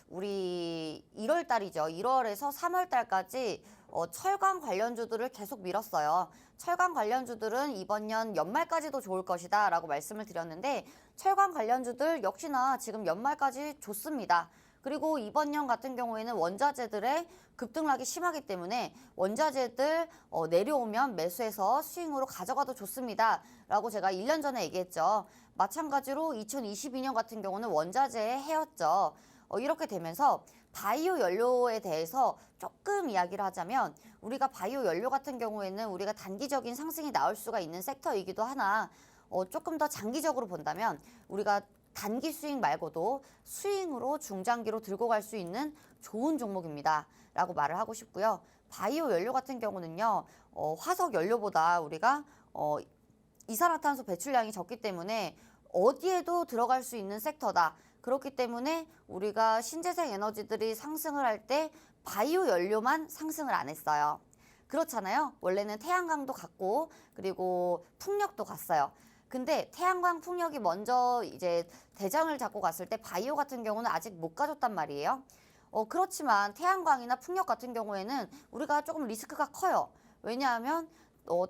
S3: 우리 1월 달이죠. 1월에서 3월 달까지 철강 관련주들을 계속 밀었어요. 철강 관련주들은 이번 년 연말까지도 좋을 것이다 라고 말씀을 드렸는데 철강 관련주들 역시나 지금 연말까지 좋습니다. 그리고 이번 년 같은 경우에는 원자재들의 급등락이 심하기 때문에 원자재들 내려오면 매수해서 스윙으로 가져가도 좋습니다. 라고 제가 1년 전에 얘기했죠. 마찬가지로 2022년 같은 경우는 원자재의 해였죠. 이렇게 되면서 바이오 연료에 대해서 조금 이야기를 하자면 우리가 바이오 연료 같은 경우에는 우리가 단기적인 상승이 나올 수가 있는 섹터이기도 하나 조금 더 장기적으로 본다면 우리가 단기 수익 말고도 스윙으로 중장기로 들고 갈 수 있는 좋은 종목입니다. 라고 말을 하고 싶고요. 바이오 연료 같은 경우는요. 화석 연료보다 우리가 이산화탄소 배출량이 적기 때문에 어디에도 들어갈 수 있는 섹터다. 그렇기 때문에 우리가 신재생 에너지들이 상승을 할 때 바이오 연료만 상승을 안 했어요. 그렇잖아요. 원래는 태양광도 갔고 그리고 풍력도 갔어요. 근데 태양광, 풍력이 먼저 이제 대장을 잡고 갔을 때 바이오 같은 경우는 아직 못 가졌단 말이에요. 그렇지만 태양광이나 풍력 같은 경우에는 우리가 조금 리스크가 커요. 왜냐하면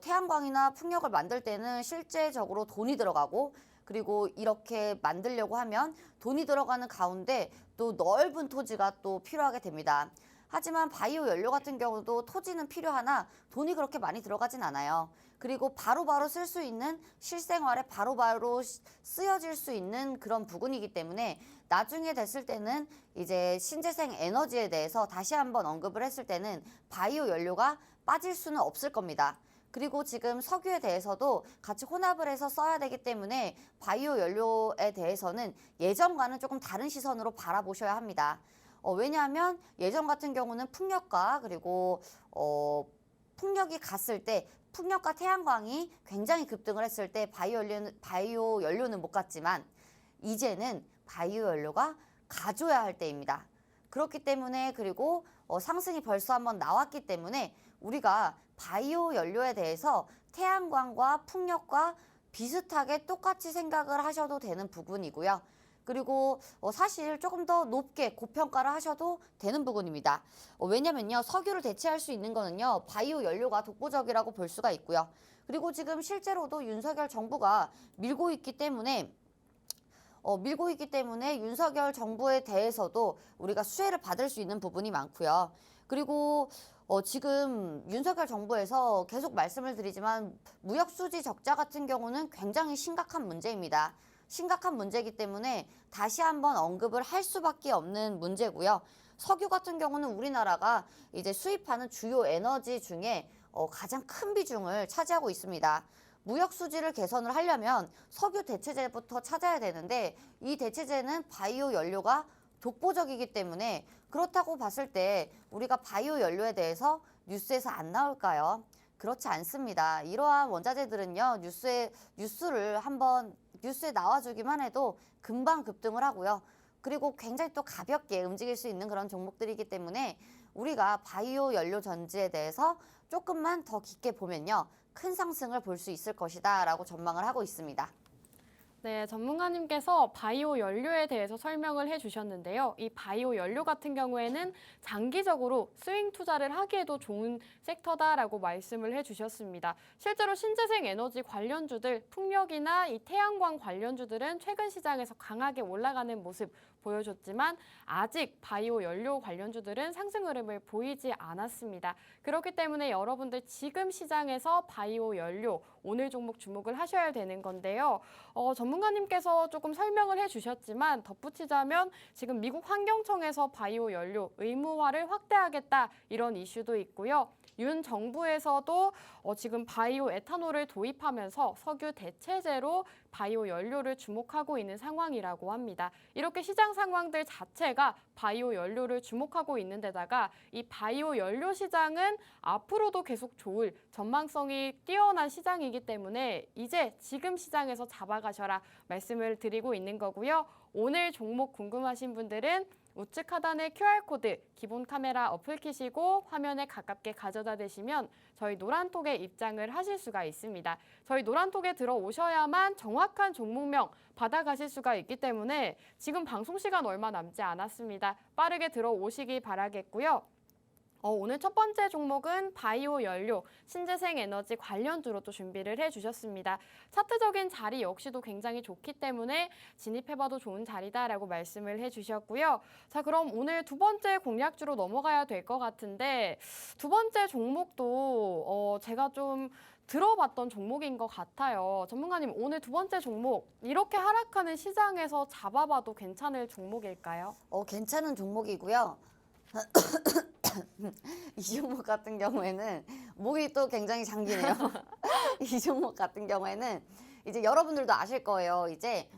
S3: 태양광이나 풍력을 만들 때는 실제적으로 돈이 들어가고 그리고 이렇게 만들려고 하면 돈이 들어가는 가운데 또 넓은 토지가 또 필요하게 됩니다. 하지만 바이오 연료 같은 경우도 토지는 필요하나 돈이 그렇게 많이 들어가진 않아요. 그리고 바로바로 쓸 수 있는 실생활에 바로바로 쓰여질 수 있는 그런 부분이기 때문에 나중에 됐을 때는 이제 신재생 에너지에 대해서 다시 한번 언급을 했을 때는 바이오 연료가 빠질 수는 없을 겁니다. 그리고 지금 석유에 대해서도 같이 혼합을 해서 써야 되기 때문에 바이오 연료에 대해서는 예전과는 조금 다른 시선으로 바라보셔야 합니다. 왜냐하면 예전 같은 경우는 풍력과 그리고 풍력이 갔을 때 풍력과 태양광이 굉장히 급등을 했을 때 바이오 연료는 못 갔지만 이제는 바이오 연료가 가져야 할 때입니다. 그렇기 때문에 그리고 상승이 벌써 한번 나왔기 때문에 우리가 바이오 연료에 대해서 태양광과 풍력과 비슷하게 똑같이 생각을 하셔도 되는 부분이고요. 그리고 사실 조금 더 높게 고평가를 하셔도 되는 부분입니다. 왜냐면요, 석유를 대체할 수 있는 거는요, 바이오 연료가 독보적이라고 볼 수가 있고요. 그리고 지금 실제로도 윤석열 정부가 밀고 있기 때문에 윤석열 정부에 대해서도 우리가 수혜를 받을 수 있는 부분이 많고요. 그리고 지금 윤석열 정부에서 계속 말씀을 드리지만 무역수지 적자 같은 경우는 굉장히 심각한 문제입니다. 심각한 문제이기 때문에 다시 한번 언급을 할 수밖에 없는 문제고요. 석유 같은 경우는 우리나라가 이제 수입하는 주요 에너지 중에 가장 큰 비중을 차지하고 있습니다. 무역 수지를 개선을 하려면 석유 대체제부터 찾아야 되는데 이 대체제는 바이오 연료가 독보적이기 때문에 그렇다고 봤을 때 우리가 바이오 연료에 대해서 뉴스에서 안 나올까요? 그렇지 않습니다. 이러한 원자재들은요, 뉴스에 나와주기만 해도 금방 급등을 하고요. 그리고 굉장히 또 가볍게 움직일 수 있는 그런 종목들이기 때문에 우리가 바이오 연료 전지에 대해서 조금만 더 깊게 보면요, 큰 상승을 볼 수 있을 것이다 라고 전망을 하고 있습니다.
S1: 네, 전문가님께서 바이오 연료에 대해서 설명을 해주셨는데요. 이 바이오 연료 같은 경우에는 장기적으로 스윙 투자를 하기에도 좋은 섹터다라고 말씀을 해주셨습니다. 실제로 신재생 에너지 관련주들, 풍력이나 이 태양광 관련주들은 최근 시장에서 강하게 올라가는 모습 보여줬지만 아직 바이오 연료 관련주들은 상승 흐름을 보이지 않았습니다. 그렇기 때문에 여러분들 지금 시장에서 바이오 연료 오늘 종목 주목을 하셔야 되는 건데요. 전문가님께서 조금 설명을 해주셨지만 덧붙이자면 지금 미국 환경청에서 바이오 연료 의무화를 확대하겠다 이런 이슈도 있고요. 윤 정부에서도 지금 바이오 에탄올을 도입하면서 석유 대체제로 바이오 연료를 주목하고 있는 상황이라고 합니다. 이렇게 시장 상황들 자체가 바이오 연료를 주목하고 있는 데다가 이 바이오 연료 시장은 앞으로도 계속 좋을 전망성이 뛰어난 시장이기 때문에 이제 지금 시장에서 잡아가셔라 말씀을 드리고 있는 거고요. 오늘 종목 궁금하신 분들은 우측 하단의 QR코드 기본 카메라 어플 키시고 화면에 가깝게 가져다 대시면 저희 노란톡에 입장을 하실 수가 있습니다. 저희 노란톡에 들어오셔야만 정확한 종목명 받아가실 수가 있기 때문에 지금 방송 시간 얼마 남지 않았습니다. 빠르게 들어오시기 바라겠고요. 오늘 첫 번째 종목은 바이오 연료, 신재생 에너지 관련주로 또 준비를 해주셨습니다. 차트적인 자리 역시도 굉장히 좋기 때문에 진입해봐도 좋은 자리다라고 말씀을 해주셨고요. 자, 그럼 오늘 두 번째 공략주로 넘어가야 될 것 같은데 두 번째 종목도 제가 좀 들어봤던 종목인 것 같아요. 전문가님, 오늘 두 번째 종목 이렇게 하락하는 시장에서 잡아봐도 괜찮을 종목일까요?
S3: 괜찮은 종목이고요. 이 종목 같은 경우에는 목이 또 굉장히 잠기네요. 이 종목 같은 경우에는 이제 여러분들도 아실 거예요. 이제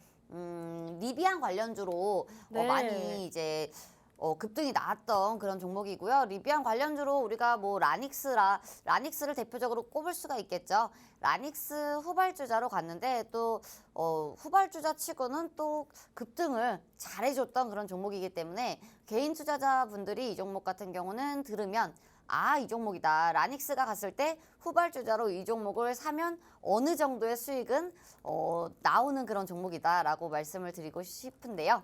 S3: 리비안 관련주로
S1: 네.
S3: 많이 이제 급등이 나왔던 그런 종목이고요. 리비안 관련주로 우리가 뭐 라닉스를 대표적으로 꼽을 수가 있겠죠. 라닉스 후발주자로 갔는데 또 후발주자 치고는 또 급등을 잘해줬던 그런 종목이기 때문에 개인 투자자분들이 이 종목 같은 경우는 들으면 이 종목이다. 라닉스가 갔을 때 후발주자로 이 종목을 사면 어느 정도의 수익은 나오는 그런 종목이다라고 말씀을 드리고 싶은데요.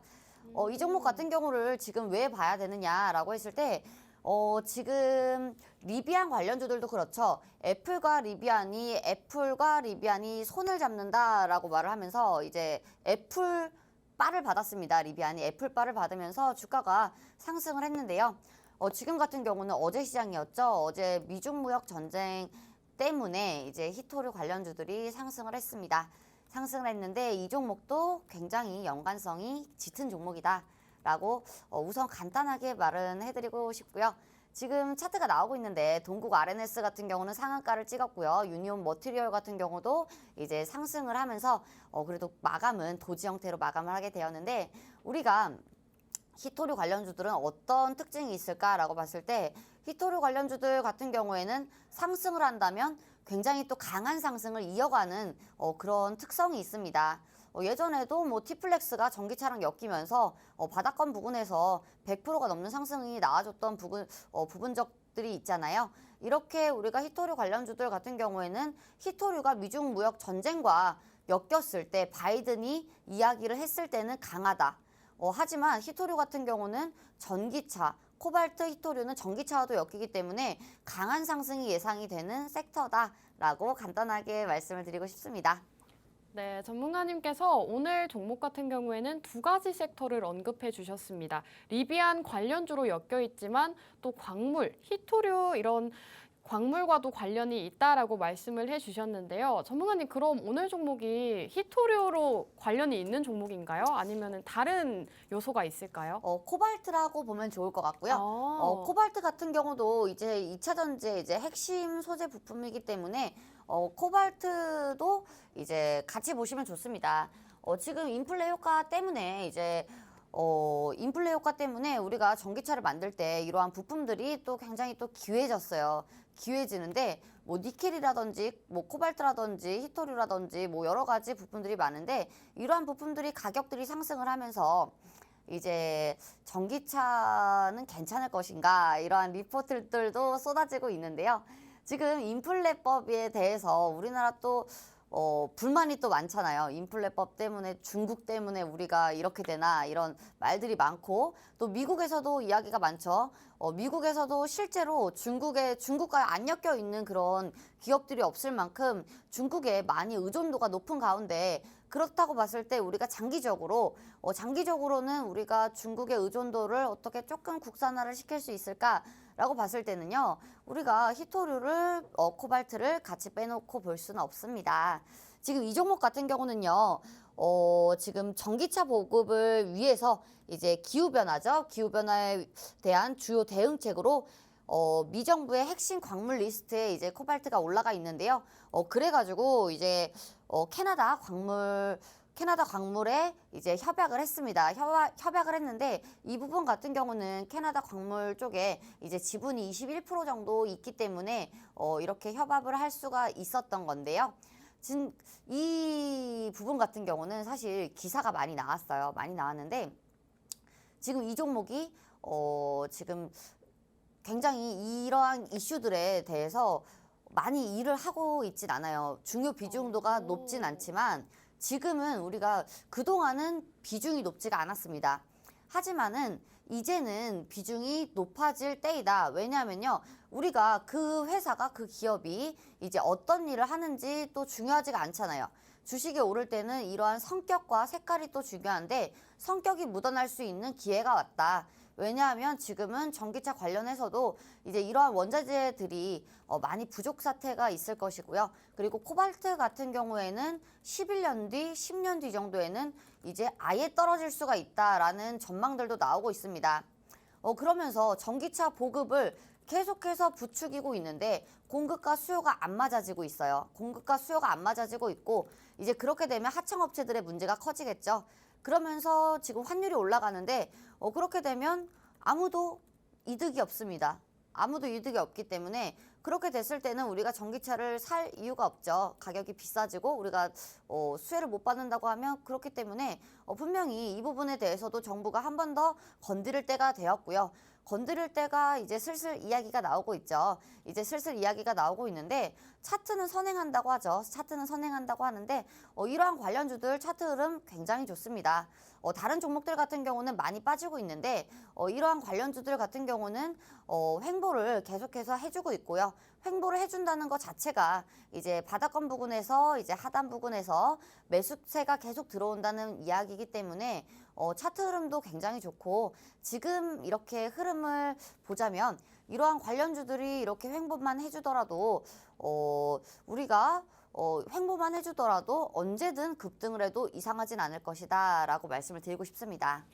S3: 이 종목 같은 경우를 지금 왜 봐야 되느냐라고 했을 때 지금 리비안 관련주들도 그렇죠. 애플과 리비안이 손을 잡는다라고 말을 하면서 이제 애플 바를 받았습니다. 리비안이 애플 바를 받으면서 주가가 상승을 했는데요. 지금 같은 경우는 어제 시장이었죠. 어제 미중 무역 전쟁 때문에 이제 히토류 관련주들이 상승을 했습니다. 상승을 했는데 이 종목도 굉장히 연관성이 짙은 종목이다라고 우선 간단하게 말은 해드리고 싶고요. 지금 차트가 나오고 있는데 동국 RNS 같은 경우는 상한가를 찍었고요. 유니온 머티리얼 같은 경우도 이제 상승을 하면서 그래도 마감은 도지 형태로 마감을 하게 되었는데 우리가 히토류 관련주들은 어떤 특징이 있을까라고 봤을 때 히토류 관련주들 같은 경우에는 상승을 한다면 굉장히 또 강한 상승을 이어가는 그런 특성이 있습니다. 예전에도 뭐 티플렉스가 전기차랑 엮이면서 바닥권 부근에서 100%가 넘는 상승이 나와줬던 부분적들이 있잖아요. 이렇게 우리가 히토류 관련주들 같은 경우에는 히토류가 미중 무역 전쟁과 엮였을 때 바이든이 이야기를 했을 때는 강하다. 하지만 히토류 같은 경우는 전기차, 코발트 히토류는 전기차와도 엮이기 때문에 강한 상승이 예상이 되는 섹터다라고 간단하게 말씀을 드리고 싶습니다.
S1: 네, 전문가님께서 오늘 종목 같은 경우에는 두 가지 섹터를 언급해 주셨습니다. 리비안 관련주로 엮여 있지만 또 광물, 히토류 이런 광물과도 관련이 있다라고 말씀을 해주셨는데요. 전문가님, 그럼 오늘 종목이 히토류로 관련이 있는 종목인가요? 아니면 다른 요소가 있을까요?
S3: 코발트라고 보면 좋을 것 같고요. 코발트 같은 경우도 이제 2차 전지의 이제 핵심 소재 부품이기 때문에 코발트도 이제 같이 보시면 좋습니다. 지금 인플레 효과 때문에 인플레 효과 때문에 우리가 전기차를 만들 때 이러한 부품들이 또 굉장히 또 귀해졌어요. 귀해지는데 뭐 니켈이라든지 뭐 코발트라든지 히토류라든지 뭐 여러 가지 부품들이 많은데 이러한 부품들이 가격들이 상승을 하면서 이제 전기차는 괜찮을 것인가 이러한 리포트들도 쏟아지고 있는데요. 지금 인플레법에 대해서 우리나라 또 불만이 또 많잖아요. 인플레법 때문에 중국 때문에 우리가 이렇게 되나 이런 말들이 많고 또 미국에서도 이야기가 많죠. 미국에서도 실제로 중국과 안 엮여 있는 그런 기업들이 없을 만큼 중국에 많이 의존도가 높은 가운데 그렇다고 봤을 때 우리가 장기적으로는 우리가 중국의 의존도를 어떻게 조금 국산화를 시킬 수 있을까라고 봤을 때는요. 우리가 히토류를 코발트를 같이 빼놓고 볼 수는 없습니다. 지금 이 종목 같은 경우는요. 지금 전기차 보급을 위해서 이제 기후변화죠. 기후변화에 대한 주요 대응책으로 미 정부의 핵심 광물 리스트에 이제 코발트가 올라가 있는데요. 그래가지고 이제 캐나다 광물에 이제 협약을 했습니다. 협약을 했는데 이 부분 같은 경우는 캐나다 광물 쪽에 이제 지분이 21% 정도 있기 때문에 이렇게 협약을 할 수가 있었던 건데요. 이 부분 같은 경우는 사실 기사가 많이 나왔어요. 많이 나왔는데 지금 이 종목이 지금 굉장히 이러한 이슈들에 대해서 많이 일을 하고 있진 않아요. 중요 비중도가 높진 않지만 지금은 우리가 그동안은 비중이 높지가 않았습니다. 하지만은 이제는 비중이 높아질 때이다. 왜냐하면요. 우리가 그 회사가 그 기업이 이제 어떤 일을 하는지 또 중요하지가 않잖아요. 주식이 오를 때는 이러한 성격과 색깔이 또 중요한데 성격이 묻어날 수 있는 기회가 왔다. 왜냐하면 지금은 전기차 관련해서도 이제 이러한 원자재들이 많이 부족 사태가 있을 것이고요. 그리고 코발트 같은 경우에는 11년 뒤, 10년 뒤 정도에는 이제 아예 떨어질 수가 있다라는 전망들도 나오고 있습니다. 그러면서 전기차 보급을 계속해서 부추기고 있는데 공급과 수요가 안 맞아지고 있어요. 공급과 수요가 안 맞아지고 있고 이제 그렇게 되면 하청업체들의 문제가 커지겠죠. 그러면서 지금 환율이 올라가는데 그렇게 되면 아무도 이득이 없습니다. 아무도 이득이 없기 때문에 그렇게 됐을 때는 우리가 전기차를 살 이유가 없죠. 가격이 비싸지고 우리가 수혜를 못 받는다고 하면 그렇기 때문에 분명히 이 부분에 대해서도 정부가 한 번 더 건드릴 때가 되었고요. 건드릴 때가 이제 슬슬 이야기가 나오고 있죠. 이제 슬슬 이야기가 나오고 있는데 차트는 선행한다고 하죠. 차트는 선행한다고 하는데 이러한 관련주들 차트 흐름 굉장히 좋습니다. 다른 종목들 같은 경우는 많이 빠지고 있는데 이러한 관련주들 같은 경우는 횡보를 계속해서 해주고 있고요. 횡보를 해준다는 것 자체가 이제 바닥권 부근에서 이제 하단 부근에서 매수세가 계속 들어온다는 이야기이기 때문에 차트 흐름도 굉장히 좋고 지금 이렇게 흐름을 보자면 이러한 관련주들이 이렇게 횡보만 해주더라도 우리가 횡보만 해주더라도 언제든 급등을 해도 이상하진 않을 것이다 라고 말씀을 드리고 싶습니다.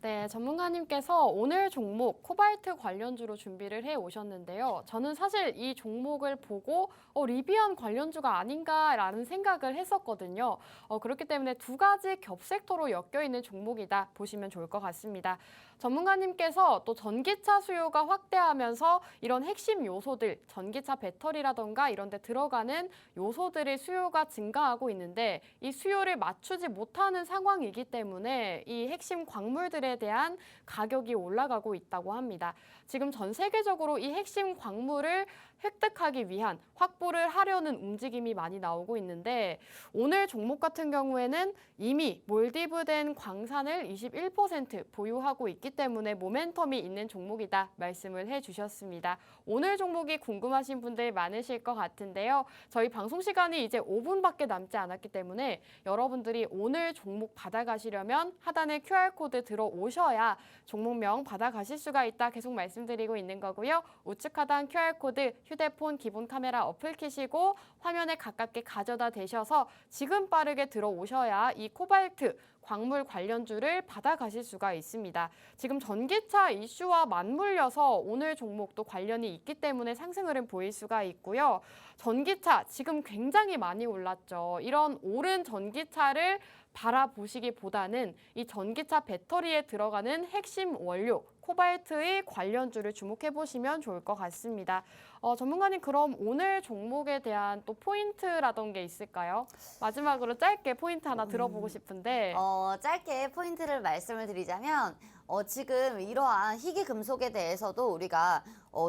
S1: 네, 전문가님께서 오늘 종목 코발트 관련주로 준비를 해 오셨는데요. 저는 사실 이 종목을 보고 리비안 관련주가 아닌가라는 생각을 했었거든요. 그렇기 때문에 두 가지 겹섹터로 엮여 있는 종목이다 보시면 좋을 것 같습니다. 전문가님께서 또 전기차 수요가 확대하면서 이런 핵심 요소들, 전기차 배터리라던가 이런 데 들어가는 요소들의 수요가 증가하고 있는데 이 수요를 맞추지 못하는 상황이기 때문에 이 핵심 광물들에 대한 가격이 올라가고 있다고 합니다. 지금 전 세계적으로 이 핵심 광물을 획득하기 위한 확보를 하려는 움직임이 많이 나오고 있는데 오늘 종목 같은 경우에는 이미 몰디브된 광산을 21% 보유하고 있기 때문에 모멘텀이 있는 종목이다 말씀을 해주셨습니다. 오늘 종목이 궁금하신 분들 많으실 것 같은데요. 저희 방송 시간이 이제 5분밖에 남지 않았기 때문에 여러분들이 오늘 종목 받아가시려면 하단에 QR코드 들어오셔야 종목명 받아가실 수가 있다 계속 말씀드리고 있는 거고요. 우측 하단 QR코드 휴대폰 기본 카메라 어플 켜시고 화면에 가깝게 가져다 대셔서 지금 빠르게 들어오셔야 이 코발트 광물 관련주를 받아가실 수가 있습니다. 지금 전기차 이슈와 맞물려서 오늘 종목도 관련이 있기 때문에 상승 흐름 보일 수가 있고요. 전기차 지금 굉장히 많이 올랐죠. 이런 오른 전기차를 바라보시기보다는 이 전기차 배터리에 들어가는 핵심 원료 코발트의 관련주를 주목해 보시면 좋을 것 같습니다. 전문가님 그럼 오늘 종목에 대한 또 포인트라던 게 있을까요? 마지막으로 짧게 포인트 하나 들어보고 싶은데
S3: 짧게 포인트를 말씀을 드리자면 지금 이러한 희귀 금속에 대해서도 우리가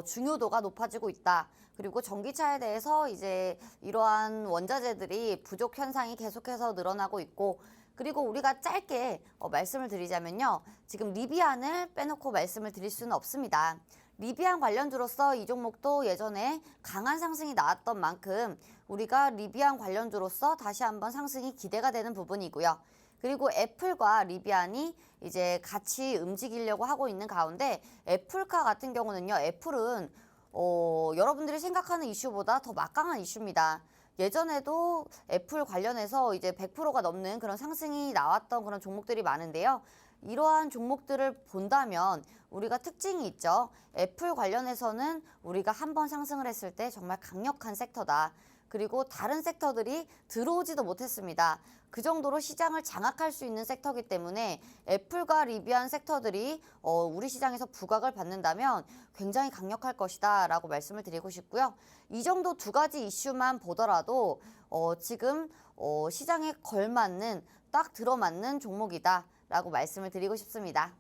S3: 중요도가 높아지고 있다. 그리고 전기차에 대해서 이제 이러한 원자재들이 부족 현상이 계속해서 늘어나고 있고 그리고 우리가 짧게 말씀을 드리자면요. 지금 리비안을 빼놓고 말씀을 드릴 수는 없습니다. 리비안 관련주로서 이 종목도 예전에 강한 상승이 나왔던 만큼 우리가 리비안 관련주로서 다시 한번 상승이 기대가 되는 부분이고요. 그리고 애플과 리비안이 이제 같이 움직이려고 하고 있는 가운데 애플카 같은 경우는요. 애플은 여러분들이 생각하는 이슈보다 더 막강한 이슈입니다. 예전에도 애플 관련해서 이제 100%가 넘는 그런 상승이 나왔던 그런 종목들이 많은데요. 이러한 종목들을 본다면 우리가 특징이 있죠. 애플 관련해서는 우리가 한번 상승을 했을 때 정말 강력한 섹터다. 그리고 다른 섹터들이 들어오지도 못했습니다. 그 정도로 시장을 장악할 수 있는 섹터이기 때문에 애플과 리비안 섹터들이 우리 시장에서 부각을 받는다면 굉장히 강력할 것이다 라고 말씀을 드리고 싶고요. 이 정도 두 가지 이슈만 보더라도 지금 시장에 걸맞는 딱 들어맞는 종목이다 라고 말씀을 드리고 싶습니다.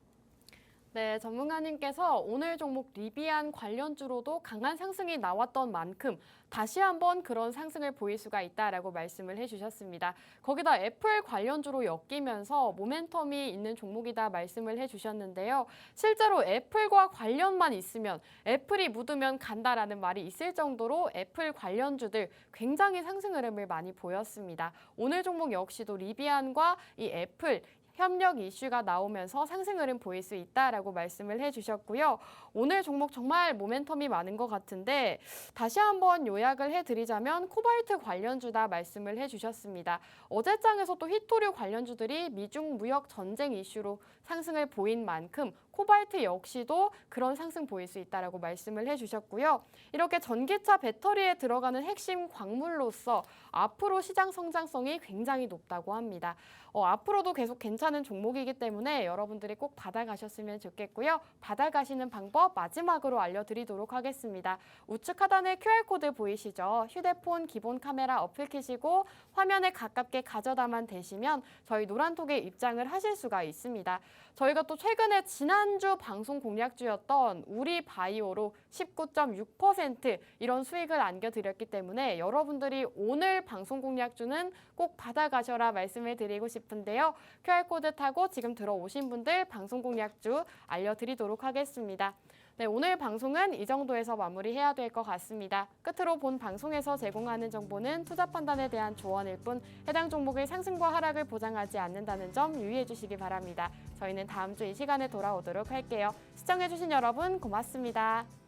S1: 네, 전문가님께서 오늘 종목 리비안 관련주로도 강한 상승이 나왔던 만큼 다시 한번 그런 상승을 보일 수가 있다라고 말씀을 해주셨습니다. 거기다 애플 관련주로 엮이면서 모멘텀이 있는 종목이다 말씀을 해주셨는데요. 실제로 애플과 관련만 있으면 애플이 묻으면 간다라는 말이 있을 정도로 애플 관련주들 굉장히 상승 흐름을 많이 보였습니다. 오늘 종목 역시도 리비안과 이 애플 협력 이슈가 나오면서 상승 흐름 보일 수 있다라고 말씀을 해주셨고요. 오늘 종목 정말 모멘텀이 많은 것 같은데 다시 한번 요약을 해드리자면 코발트 관련주다 말씀을 해주셨습니다. 어제장에서 또 히토류 관련주들이 미중 무역 전쟁 이슈로 상승을 보인 만큼 코발트 역시도 그런 상승 보일 수 있다라고 말씀을 해주셨고요. 이렇게 전기차 배터리에 들어가는 핵심 광물로서 앞으로 시장 성장성이 굉장히 높다고 합니다. 앞으로도 계속 괜찮은 종목이기 때문에 여러분들이 꼭 받아가셨으면 좋겠고요. 받아가시는 방법 마지막으로 알려드리도록 하겠습니다. 우측 하단에 QR코드 보이시죠? 휴대폰 기본 카메라 어플 켜시고 화면에 가깝게 가져다만 대시면 저희 노란톡에 입장을 하실 수가 있습니다. 저희가 또 최근에 지난주 방송 공략주였던 우리바이오로 19.6% 이런 수익을 안겨드렸기 때문에 여러분들이 오늘 방송 공략주는 꼭 받아가셔라 말씀을 드리고 싶은데요. QR코드 타고 지금 들어오신 분들 방송 공략주 알려드리도록 하겠습니다. 네, 오늘 방송은 이 정도에서 마무리해야 될 것 같습니다. 끝으로 본 방송에서 제공하는 정보는 투자 판단에 대한 조언일 뿐 해당 종목의 상승과 하락을 보장하지 않는다는 점 유의해 주시기 바랍니다. 저희는 다음 주 이 시간에 돌아오도록 할게요. 시청해 주신 여러분 고맙습니다.